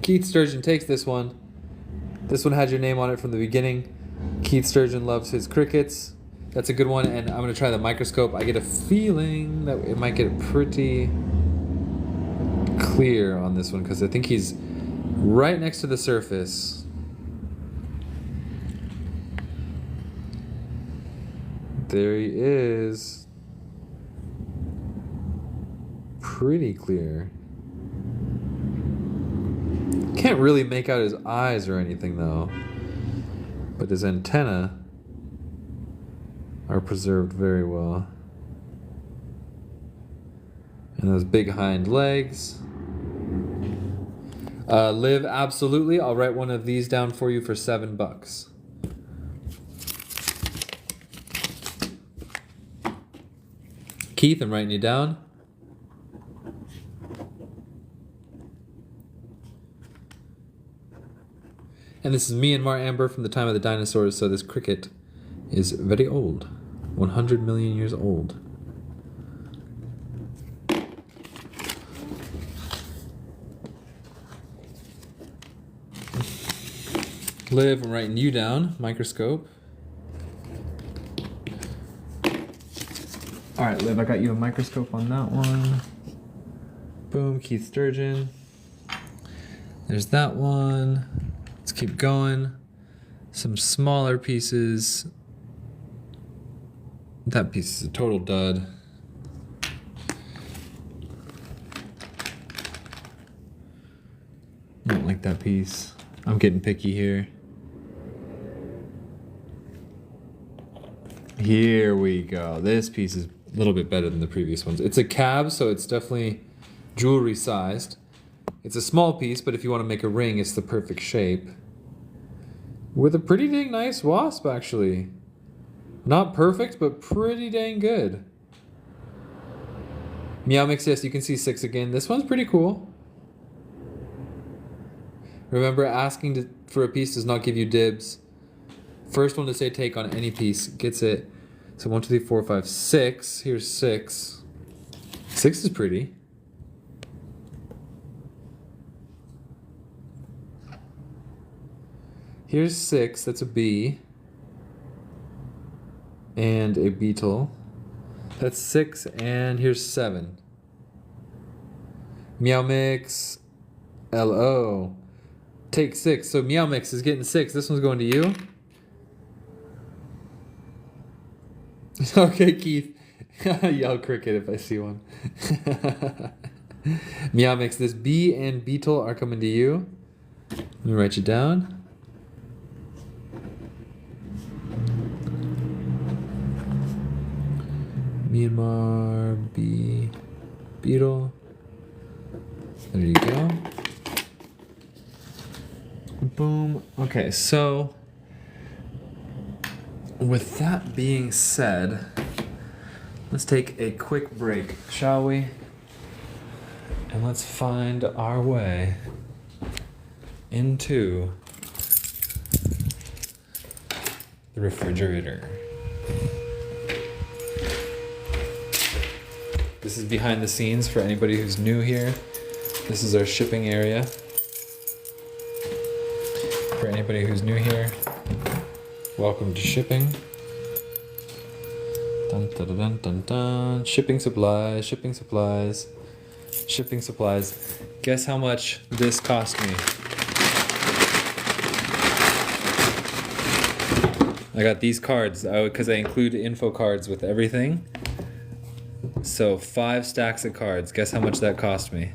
Keith Sturgeon takes this one. This one had your name on it from the beginning. Keith Sturgeon loves his crickets. That's a good one, and I'm going to try the microscope. I get a feeling that it might get pretty clear on this one, because I think he's right next to the surface. There he is. Pretty clear. Can't really make out his eyes or anything though. but his antennae are preserved very well. And those big hind legs. Liv, absolutely. I'll write one of these down for you for $7. Keith, I'm writing you down. And this is Myanmar amber from the time of the dinosaurs, so this cricket is very old. 100 million years old. Liv, I'm writing you down. Microscope. All right, Liv, I got you a microscope on that one. Boom, Keith Sturgeon. There's that one. Let's keep going. Some smaller pieces. That piece is a total dud. I don't like that piece. I'm getting picky here. Here we go. This piece is a little bit better than the previous ones. It's a cab, so it's definitely jewelry sized. It's a small piece, but if you want to make a ring, it's the perfect shape. With a pretty dang nice wasp, actually. Not perfect, but pretty dang good. Meow Mix, yes, you can see 6 again. This one's pretty cool. Remember, asking for a piece does not give you dibs. First one to say take on any piece gets it. So 1, 2, 3, 4, 5, 6. Here's 6. 6 is pretty. Here's 6. That's a bee. And a beetle. That's 6, and here's 7. Meow Mix. LO. Take 6. So Meow Mix is getting 6. This one's going to you. Okay, Keith. Yell cricket if I see one. Meow Mix, this bee and beetle are coming to you. Let me write you down. Myanmar bee beetle. There you go. Boom. Okay, so with that being said, let's take a quick break, shall we? And let's find our way into the refrigerator. This is behind the scenes for anybody who's new here. This is our shipping area. For anybody who's new here, welcome to shipping. Dun, dun, dun, dun, dun. Shipping supplies, shipping supplies, shipping supplies. Guess how much this cost me? I got these cards because I include info cards with everything. So 5 stacks of cards. Guess how much that cost me?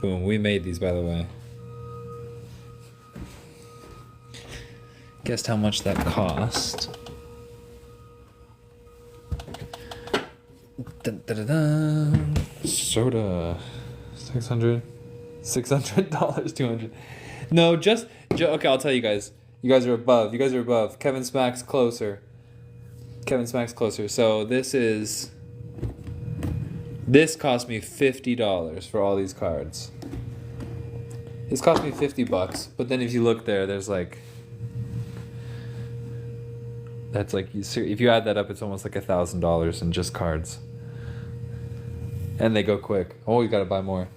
Boom, we made these, by the way. Guessed how much that cost? Dun, dun, dun, dun. Soda. $600, $200. No, okay, I'll tell you guys. You guys are above. You guys are above. Kevin Smack's closer. Kevin Smack's closer. So this cost me $50 for all these cards. This cost me $50, but then if you look there, there's like, that's like, if you add that up, it's almost like $1,000 in just cards. And they go quick. Oh, you gotta buy more.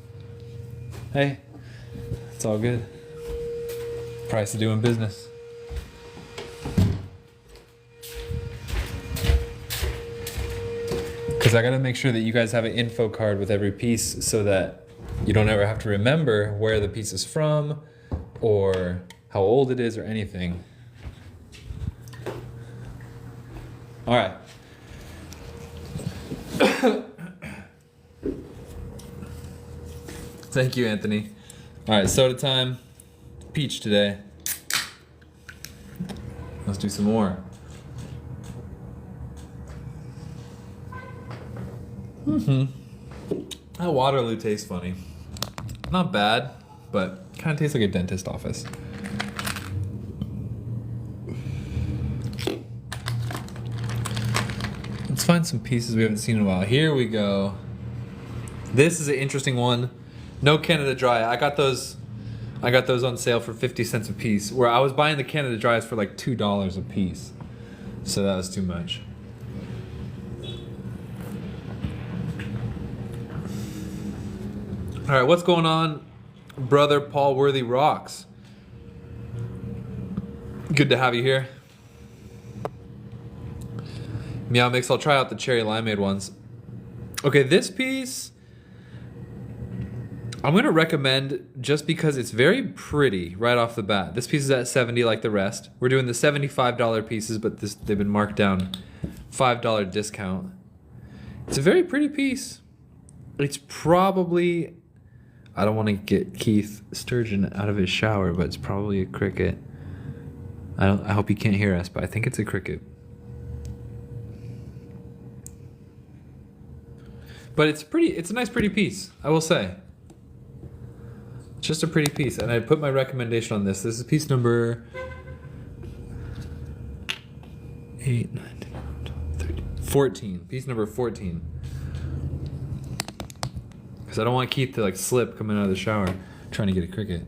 Hey, it's all good. Price of doing business. Because I gotta make sure that you guys have an info card with every piece so that you don't ever have to remember where the piece is from or how old it is or anything. All right. Thank you, Anthony. All right, soda time. Peach today. Let's do some more. That Waterloo tastes funny. Not bad, but kind of tastes like a dentist office. Let's find some pieces we haven't seen in a while. Here we go. This is an interesting one. No Canada Dry. I got those on sale for 50 cents a piece. Where I was buying the Canada Dries for like $2 a piece. So that was too much. All right, what's going on, brother Paul Worthy Rocks? Good to have you here. Meow Mix, I'll try out the cherry limeade ones. Okay, this piece I'm gonna recommend just because it's very pretty right off the bat. This piece is at 70 like the rest. We're doing the $75 pieces, but they've been marked down $5 discount. It's a very pretty piece. It's probably, I don't want to get Keith Sturgeon out of his shower, but it's probably a cricket. I hope you can't hear us, but I think it's a cricket. But it's a nice pretty piece, I will say. It's just a pretty piece, and I put my recommendation on this. This is piece number 8, 9, 10, 12, 13, 14. Piece number 14. Because I don't want Keith to like slip coming out of the shower trying to get a cricket.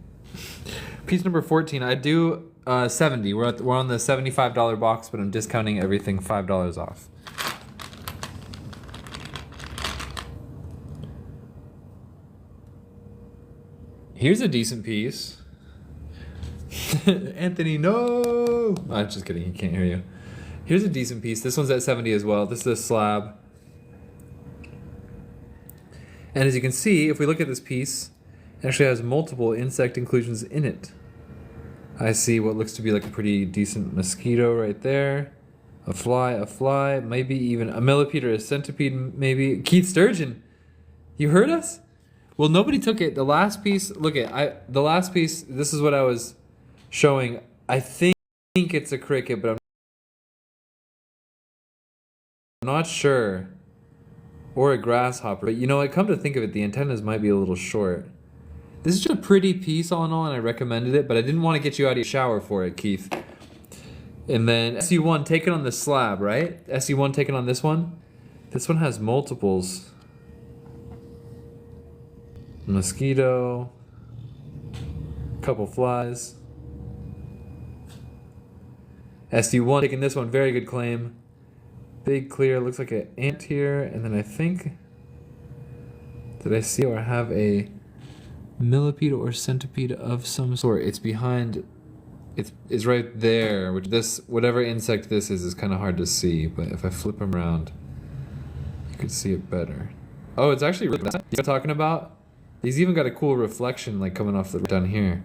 Piece number 14. I do 70. We're on the $75 box, but I'm discounting everything $5 off. Here's a decent piece. Anthony, no! I'm just kidding, he can't hear you. Here's a decent piece. This one's at 70 as well. This is a slab. And as you can see, if we look at this piece, it actually has multiple insect inclusions in it. I see what looks to be like a pretty decent mosquito right there. A fly, maybe even a millipede or a centipede, maybe. Keith Sturgeon, you heard us? Well, nobody took it. The last piece, look at the last piece. This is what I was showing. I think it's a cricket, but I'm not sure. Or a grasshopper. But you know what? Come to think of it, the antennas might be a little short. This is just a pretty piece all in all, and I recommended it, but I didn't want to get you out of your shower for it, Keith. And then SU1 taken on the slab, right? SU1 taken on this one. This one has multiples. Mosquito, couple flies. SU1 taking this one, very good claim. Big clear, looks like an ant here, and then I think, did I see or have a millipede or centipede of some sort? It's behind, it's right there, which whatever insect this is kind of hard to see, but if I flip them around, you can see it better. Oh, it's actually really, you know what I'm talking about? He's even got a cool reflection like coming off the down here.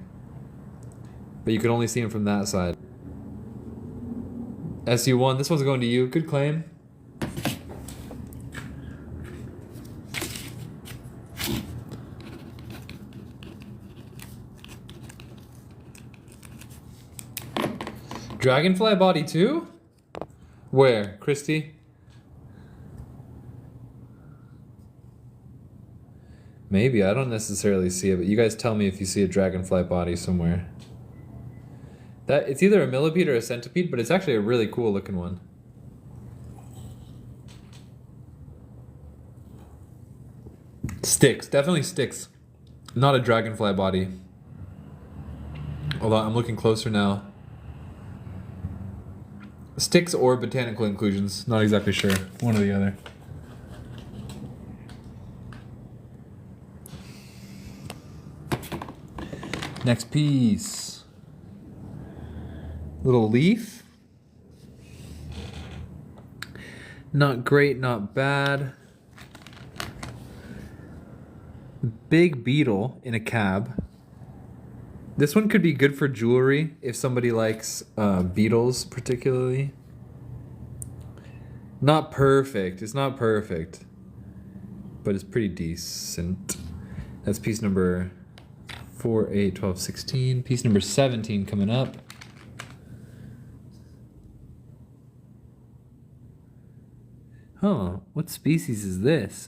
But you can only see him from that side. SU1, this one's going to you. Good claim. Dragonfly body too? Where? Christy? Maybe, I don't necessarily see it, but you guys tell me if you see a dragonfly body somewhere. It's either a millipede or a centipede, but it's actually a really cool looking one. Sticks, definitely sticks. Not a dragonfly body. Although I'm looking closer now. Sticks or botanical inclusions, not exactly sure. One or the other. Next piece. Little leaf. Not great, not bad. Big beetle in a cab. This one could be good for jewelry if somebody likes beetles particularly. Not perfect. It's not perfect. But it's pretty decent. That's piece number 4, 8, 12, 16. Piece number 17 coming up. Huh, what species is this?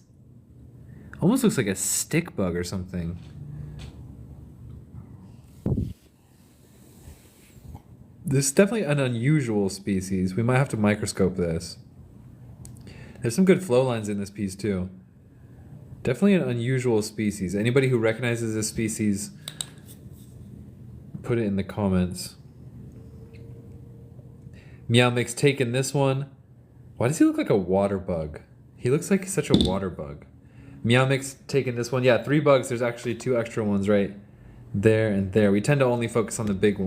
Almost looks like a stick bug or something. This is definitely an unusual species. We might have to microscope this. There's some good flow lines in this piece too. Definitely an unusual species. Anybody who recognizes this species, put it in the comments. Meowmix taking this one. Why does he look like a water bug? He looks like such a water bug. Meowmix taking this one. Yeah, 3 bugs. There's actually 2 extra ones right there and there. We tend to only focus on the big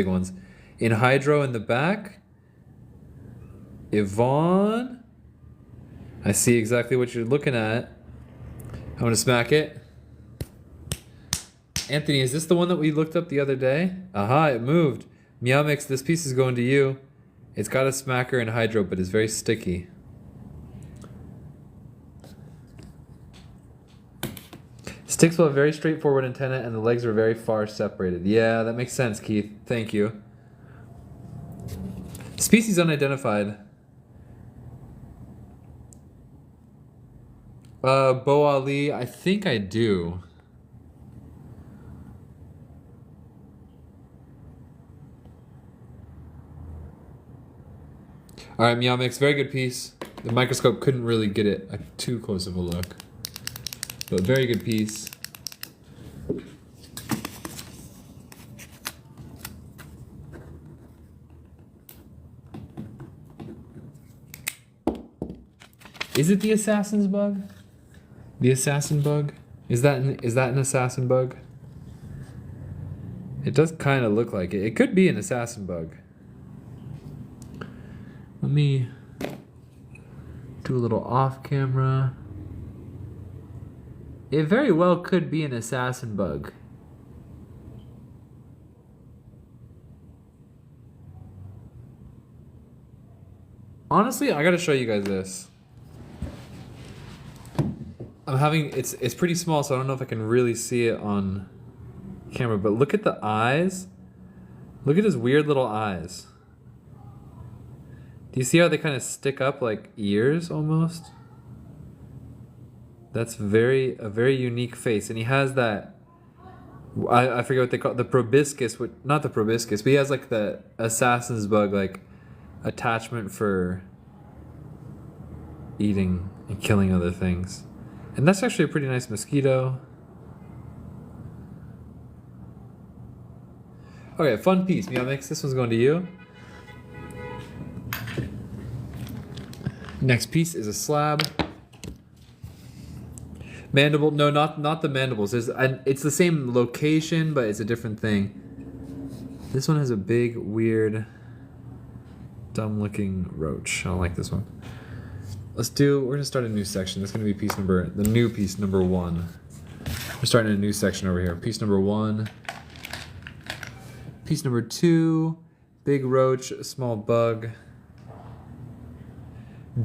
ones. In Hydro in the back. Yvonne. I see exactly what you're looking at. I'm gonna smack it. Anthony, is this the one that we looked up the other day? Aha, it moved. Meowmix, this piece is going to you. It's got a smacker and Hydro, but it's very sticky. Sticks will have very straightforward antenna and the legs are very far separated. Yeah, that makes sense, Keith. Thank you. Species unidentified. Bo Ali, I think I do. Alright, Meowmix, very good piece. The microscope couldn't really get it too close of a look. But very good piece. Is it the assassin's bug? The assassin bug? Is that an assassin bug? It does kind of look like it. It could be an assassin bug. Let me do a little off camera. It very well could be an assassin bug. Honestly, I gotta show you guys this. It's pretty small, so I don't know if I can really see it on camera, but look at the eyes. Look at his weird little eyes. Do you see how they kind of stick up like ears almost? That's a very unique face, and he has that. I forget what they call it, the proboscis. Not the proboscis, but he has like the assassin's bug like attachment for eating and killing other things. And that's actually a pretty nice mosquito. Okay, fun piece. Meowmix, this one's going to you. Next piece is a slab. Mandible, no, not the mandibles. It's the same location, but it's a different thing. This one has a big, weird, dumb-looking roach. I don't like this one. We're gonna start a new section. That's gonna be the new piece number 1. We're starting a new section over here. Piece number 1. Piece number 2, big roach, small bug.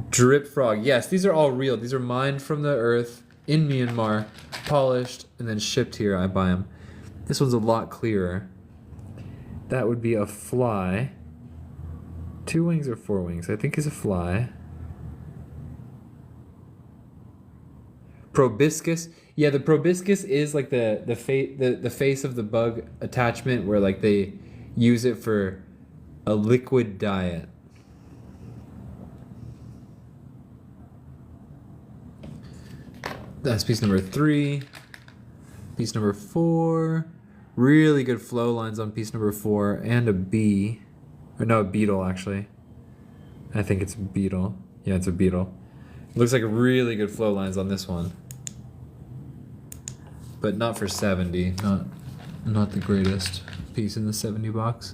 Drip frog. Yes, these are all real. These are mined from the earth in Myanmar, polished, and then shipped here. I buy them. This one's a lot clearer. That would be a fly. 2 wings or 4 wings? I think it's a fly. Proboscis. Yeah, the proboscis is like the face of the bug attachment where like they use it for a liquid diet. That's piece number 3. Piece number 4. Really good flow lines on piece number 4 and a bee. Or no, a beetle actually. I think it's a beetle. Yeah, it's a beetle. Looks like really good flow lines on this one. But not for 70. Not the greatest piece in the 70 box.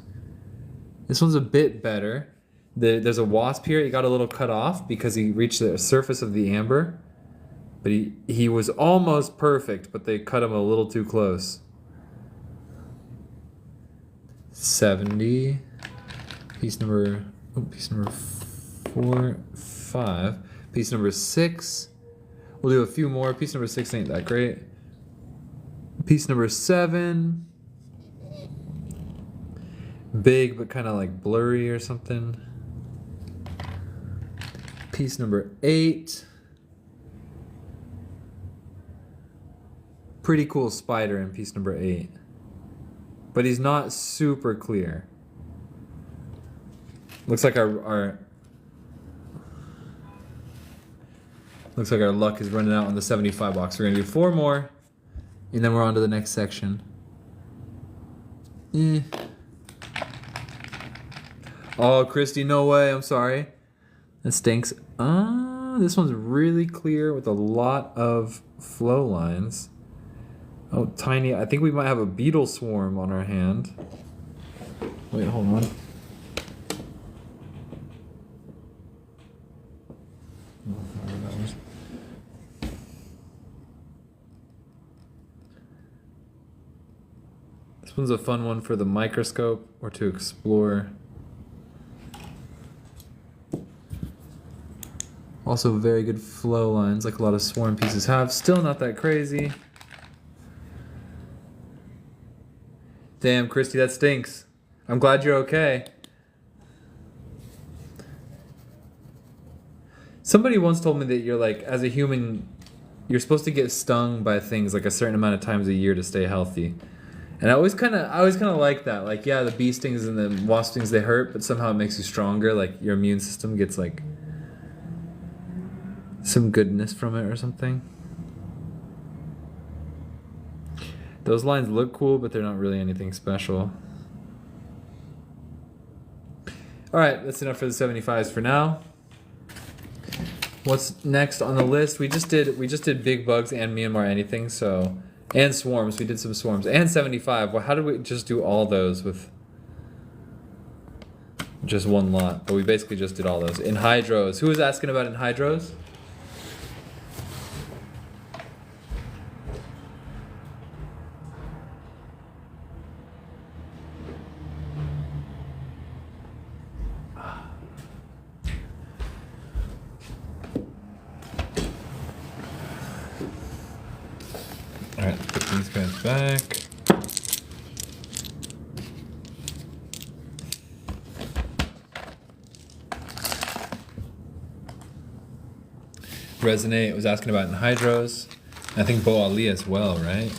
This one's a bit better. There's a wasp here. He got a little cut off because he reached the surface of the amber. But he was almost perfect, but they cut him a little too close. 70. Piece number 4, 5. Piece number 6. We'll do a few more. Piece number 6 ain't that great. Piece number 7. Big, but kind of like blurry or something. Piece number 8. Pretty cool spider in piece number 8. But he's not super clear. Looks like our luck is running out on the 75 box. We're gonna do 4 more, and then we're on to the next section. Oh, Christy, no way. I'm sorry. That stinks. This one's really clear with a lot of flow lines. Oh, tiny. I think we might have a beetle swarm on our hand. Wait, hold on. This one's a fun one for the microscope or to explore. Also very good flow lines, like a lot of swarm pieces have. Still not that crazy. Damn, Christy, that stinks. I'm glad you're okay. Somebody once told me that you're like, as a human, you're supposed to get stung by things like a certain amount of times a year to stay healthy. And I always kind of like that. Like, yeah, the bee stings and the wasp stings, they hurt, but somehow it makes you stronger. Like, your immune system gets like some goodness from it or something. Those lines look cool, but they're not really anything special. Alright, that's enough for the 75s for now. What's next on the list? We just did big bugs and Myanmar anything, so, and swarms. We did some swarms and 75. Well, how did we just do all those with just one lot? But we basically just did all those. Anhydros. Who was asking about anhydros? Alright, put these guys back. Resonate was asking about anhydros. I think Bo Ali as well, right?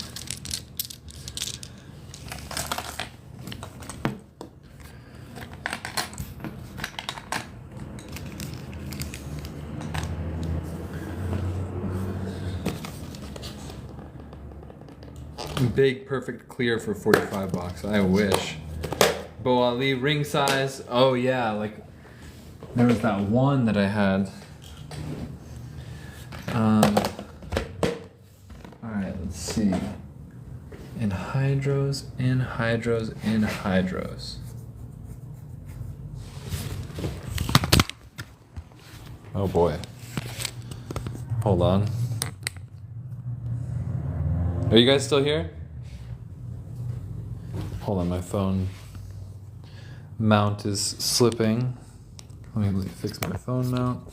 Big, perfect clear for 45 bucks. I wish. Bo Ali ring size. Oh yeah, like there was that one that I had. Alright, let's see. Anhydros, anhydros, anhydros. Oh boy. Hold on. Are you guys still here? Hold on, my phone mount is slipping. Let me fix my phone mount.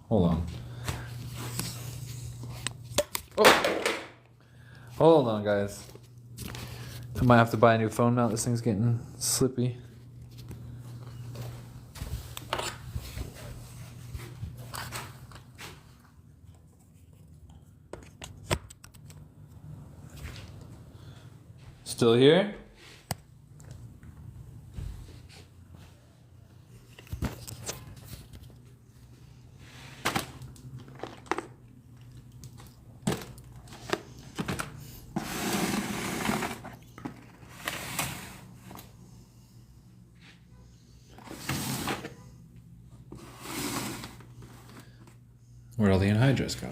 Hold on. Oh! Hold on, guys. I might have to buy a new phone mount. This thing's getting slippy. Still here? Where'd all the anhydrous go?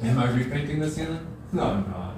Am I repainting this, Yana? No, I'm not.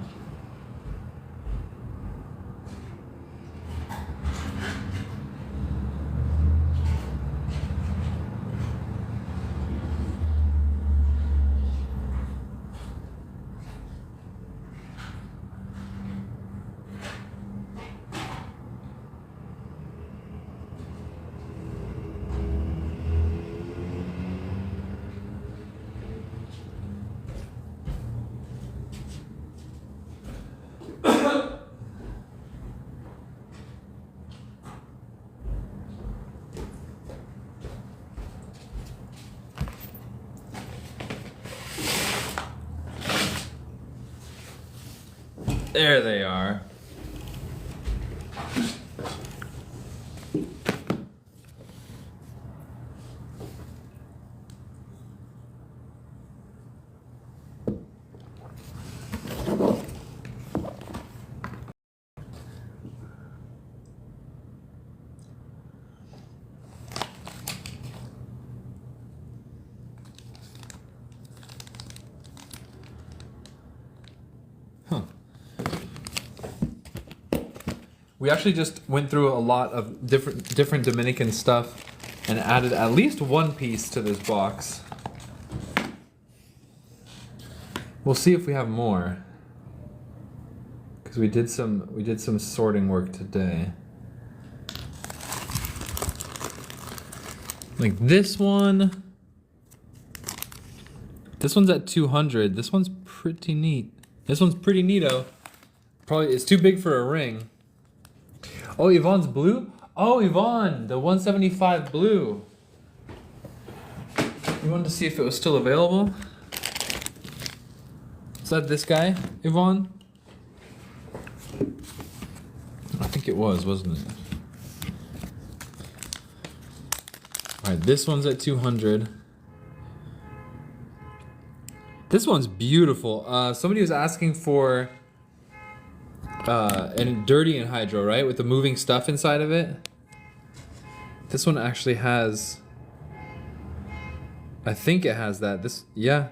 There they are. We actually just went through a lot of different Dominican stuff and added at least one piece to this box. We'll see if we have more, because we did some sorting work today. Like this one. This one's at 200. This one's pretty neat. This one's pretty neato. Probably it's too big for a ring. Oh, Yvonne's blue? Oh, Yvonne, the 175 blue. You wanted to see if it was still available? Is that this guy, Yvonne? I think it was, wasn't it? Alright, this one's at 200. This one's beautiful. Somebody was asking for and dirty anhydro, right? With the moving stuff inside of it. This one actually has, I think it has that. This, yeah.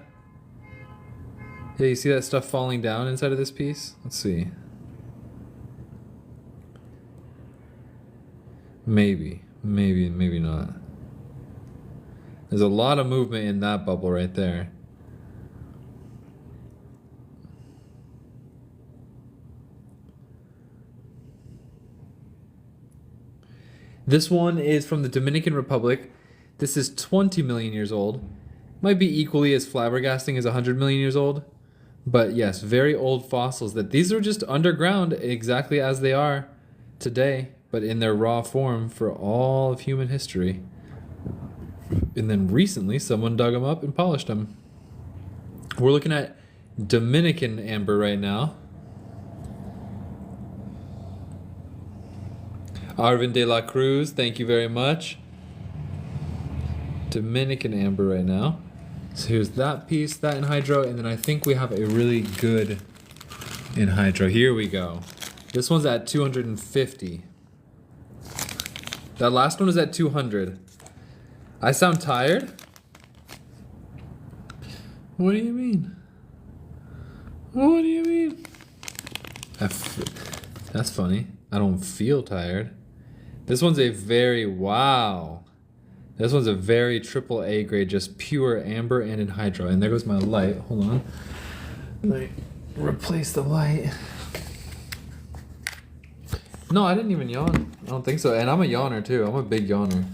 Yeah, you see that stuff falling down inside of this piece? Let's see. Maybe not. There's a lot of movement in that bubble right there. This one is from the Dominican Republic. This is 20 million years old. Might be equally as flabbergasting as 100 million years old. But yes, very old fossils. That these are just underground exactly as they are today, but in their raw form for all of human history. And then recently someone dug them up and polished them. We're looking at Dominican amber right now. Arvin de la Cruz, thank you very much. Dominican amber right now. So here's that piece, that anhydro, and then I think we have a really good anhydro. Here we go. This one's at 250. That last one was at 200. I sound tired? What do you mean? What do you mean? That's funny. I don't feel tired. This one's a very, wow. This one's a very triple A grade, just pure amber and anhydro. And there goes my light. Hold on. Let me replace the light. No, I didn't even yawn. I don't think so. And I'm a yawner too. I'm a big yawner.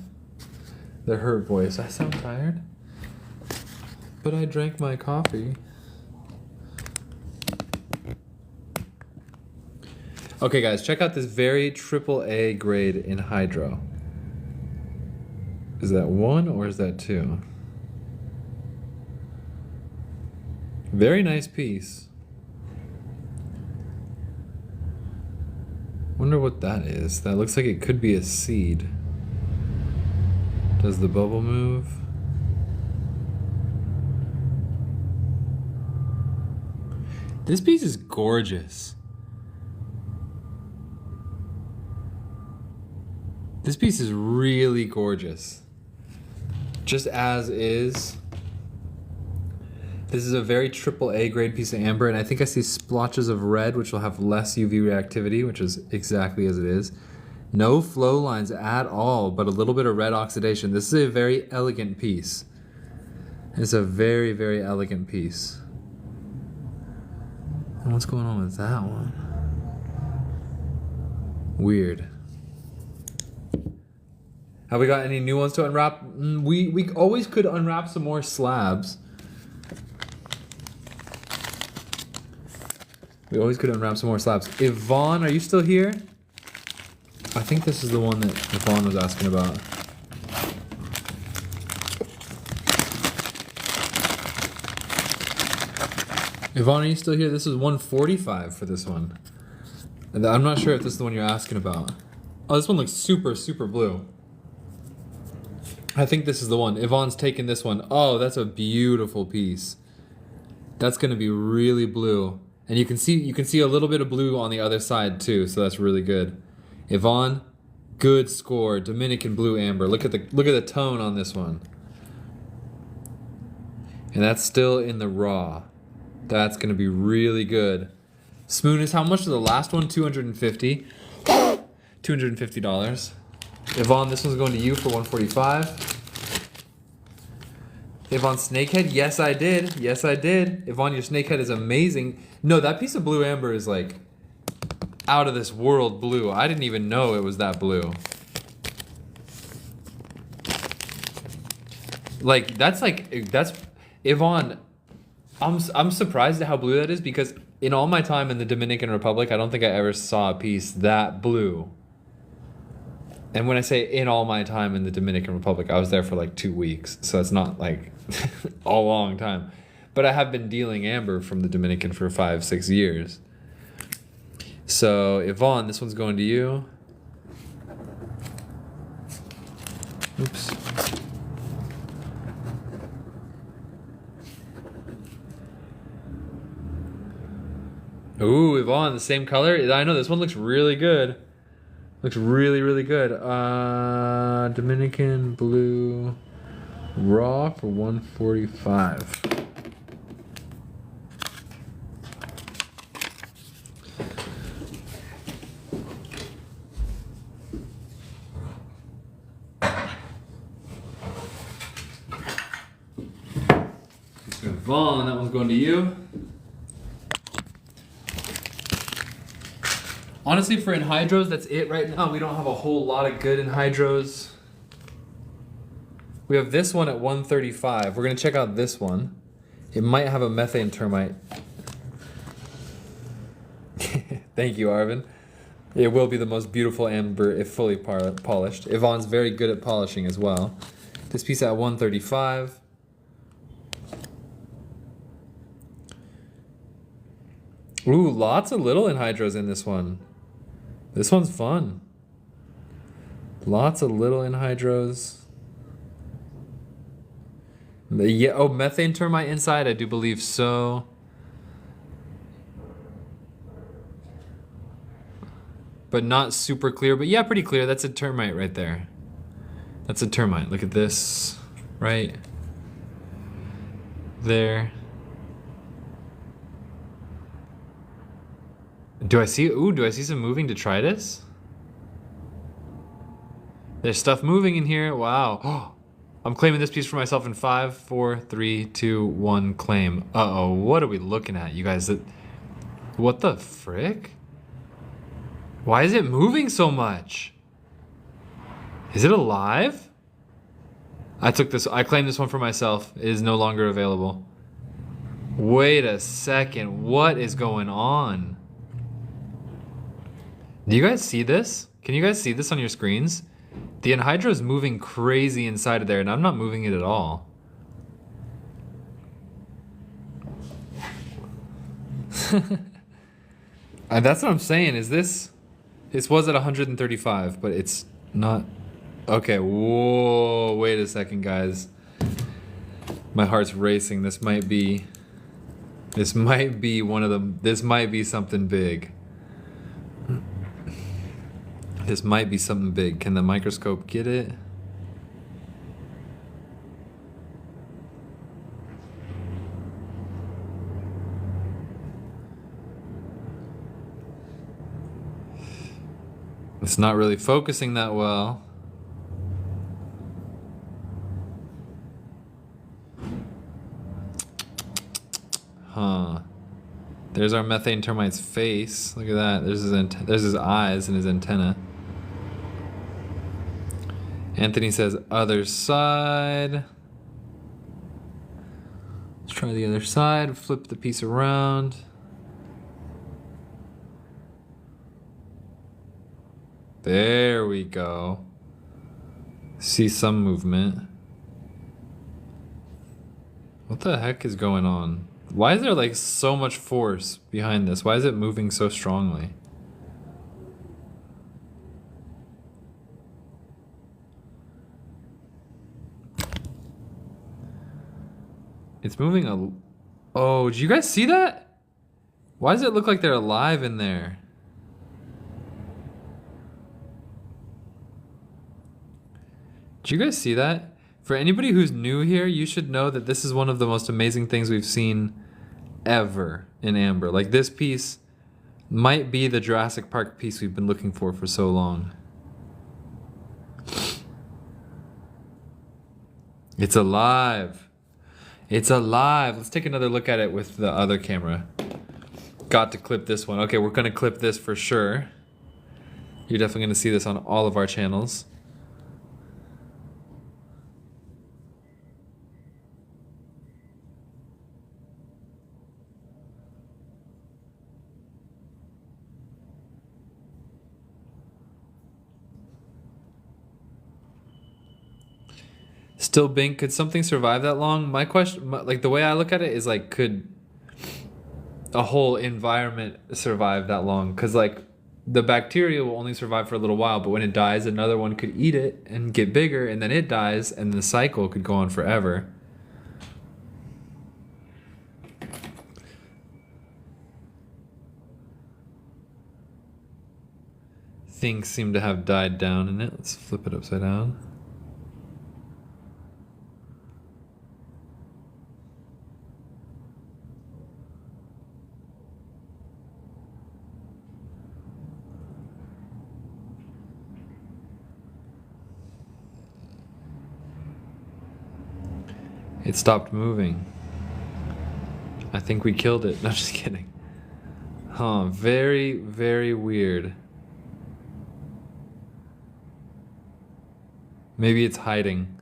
The hurt voice. I sound tired. But I drank my coffee. Okay guys, check out this very triple A grade anhydro. Is that 1 or is that 2? Very nice piece. Wonder what that is. That looks like it could be a seed. Does the bubble move? This piece is gorgeous. This piece is really gorgeous. Just as is. This is a very triple A grade piece of amber, and I think I see splotches of red, which will have less UV reactivity, which is exactly as it is. No flow lines at all, but a little bit of red oxidation. This is a very elegant piece. It's a very, very elegant piece. And what's going on with that one? Weird. Have we got any new ones to unwrap? We always could unwrap some more slabs. We always could unwrap some more slabs. Yvonne, are you still here? I think this is the one that Yvonne was asking about. Yvonne, are you still here? This is 145 for this one. And I'm not sure if this is the one you're asking about. Oh, this one looks super, super blue. I think this is the one. Yvonne's taking this one. Oh, that's a beautiful piece. That's gonna be really blue. And you can see a little bit of blue on the other side too, so that's really good. Yvonne, good score. Dominican blue amber. Look at the tone on this one. And that's still in the raw. That's gonna be really good. Spoon is how much is the last one? $250. $250. Yvonne, this one's going to you for $145. Yvonne, snakehead? Yes, I did. Yes, I did. Yvonne, your snakehead is amazing. No, that piece of blue amber is like out of this world blue. I didn't even know it was that blue. That's Yvonne, I'm surprised at how blue that is because in all my time in the Dominican Republic, I don't think I ever saw a piece that blue. And when I say in all my time in the Dominican Republic, I was there for like 2 weeks. So it's not like a long time. But I have been dealing amber from the Dominican for 5-6 years. So Yvonne, this one's going to you. Oops. Ooh, Yvonne, the same color? I know, this one looks really good. Looks really, really good. Dominican blue raw for $145. Yvonne, that one's going to you. Honestly, for anhydros, that's it right now. We don't have a whole lot of good anhydros. We have this one at 135. We're gonna check out this one. It might have a methane termite. Thank you, Arvin. It will be the most beautiful amber if fully polished. Yvonne's very good at polishing as well. This piece at 135. Ooh, lots of little anhydros in this one. This one's fun. Lots of little anhydros. Yeah, oh, methane termite inside? I do believe so. But not super clear, but yeah, pretty clear. That's a termite right there. That's a termite. Look at this, right there. Do I see some moving detritus? There's stuff moving in here. Wow. I'm claiming this piece for myself in 5, 4, 3, 2, 1, claim. Uh-oh, what are we looking at, you guys? What the frick? Why is it moving so much? Is it alive? I claimed this one for myself. It is no longer available. Wait a second, what is going on? Do you guys see this? Can you guys see this on your screens? The anhydra is moving crazy inside of there, and I'm not moving it at all. That's what I'm saying. Is this was at 135, but it's not. Okay, whoa, wait a second, guys. My heart's racing. This might be one of them. This might be something big. This might be something big. Can the microscope get it? It's not really focusing that well. Huh. There's our methane termite's face. Look at that. There's his eyes and his antenna. Anthony says other side. Let's try the other side. Flip the piece around. There we go. See some movement. What the heck is going on? Why is there like so much force behind this? Why is it moving so strongly? It's moving a... Oh, did you guys see that? Why does it look like they're alive in there? Did you guys see that? For anybody who's new here, you should know that this is one of the most amazing things we've seen ever in Amber. Like, this piece might be the Jurassic Park piece we've been looking for so long. It's alive. It's alive. Let's take another look at it with the other camera. Got to clip this one. Okay, we're gonna clip this for sure. You're definitely gonna see this on all of our channels. Still Bink, could something survive that long? My question, like the way I look at it is like, could a whole environment survive that long? Because like the bacteria will only survive for a little while, but when it dies, another one could eat it and get bigger, and then it dies, and the cycle could go on forever. Things seem to have died down in it. Let's flip it upside down. It stopped moving. I think we killed it. No, just kidding. Huh, very, very weird. Maybe it's hiding.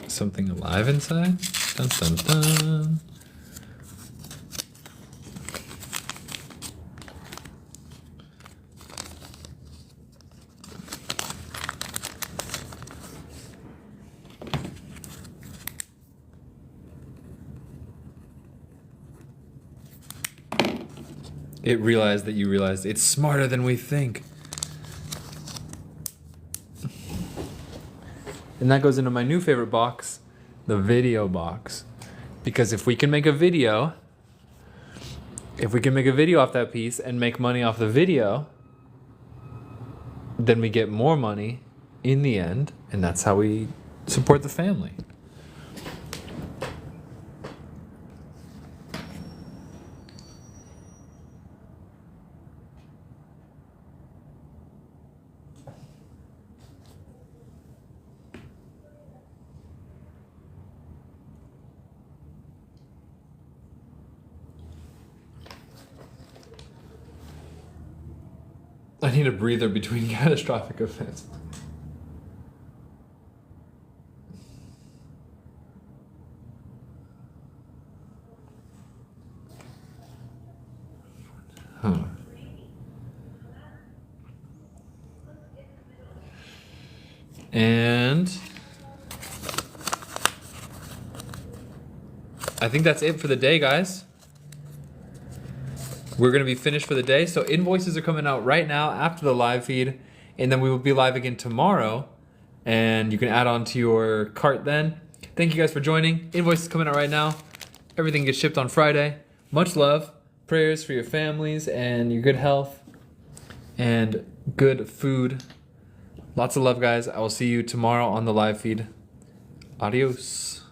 Something alive inside? Dun dun dun. It realized that you realized it's smarter than we think. And that goes into my new favorite box, the video box. Because if we can make a video, off that piece and make money off the video, then we get more money in the end, and that's how we support the family. I need a breather between catastrophic events. Huh. And I think that's it for the day, guys. We're going to be finished for the day. So invoices are coming out right now after the live feed. And then we will be live again tomorrow. And you can add on to your cart then. Thank you guys for joining. Invoices coming out right now. Everything gets shipped on Friday. Much love. Prayers for your families and your good health. And good food. Lots of love, guys. I will see you tomorrow on the live feed. Adios.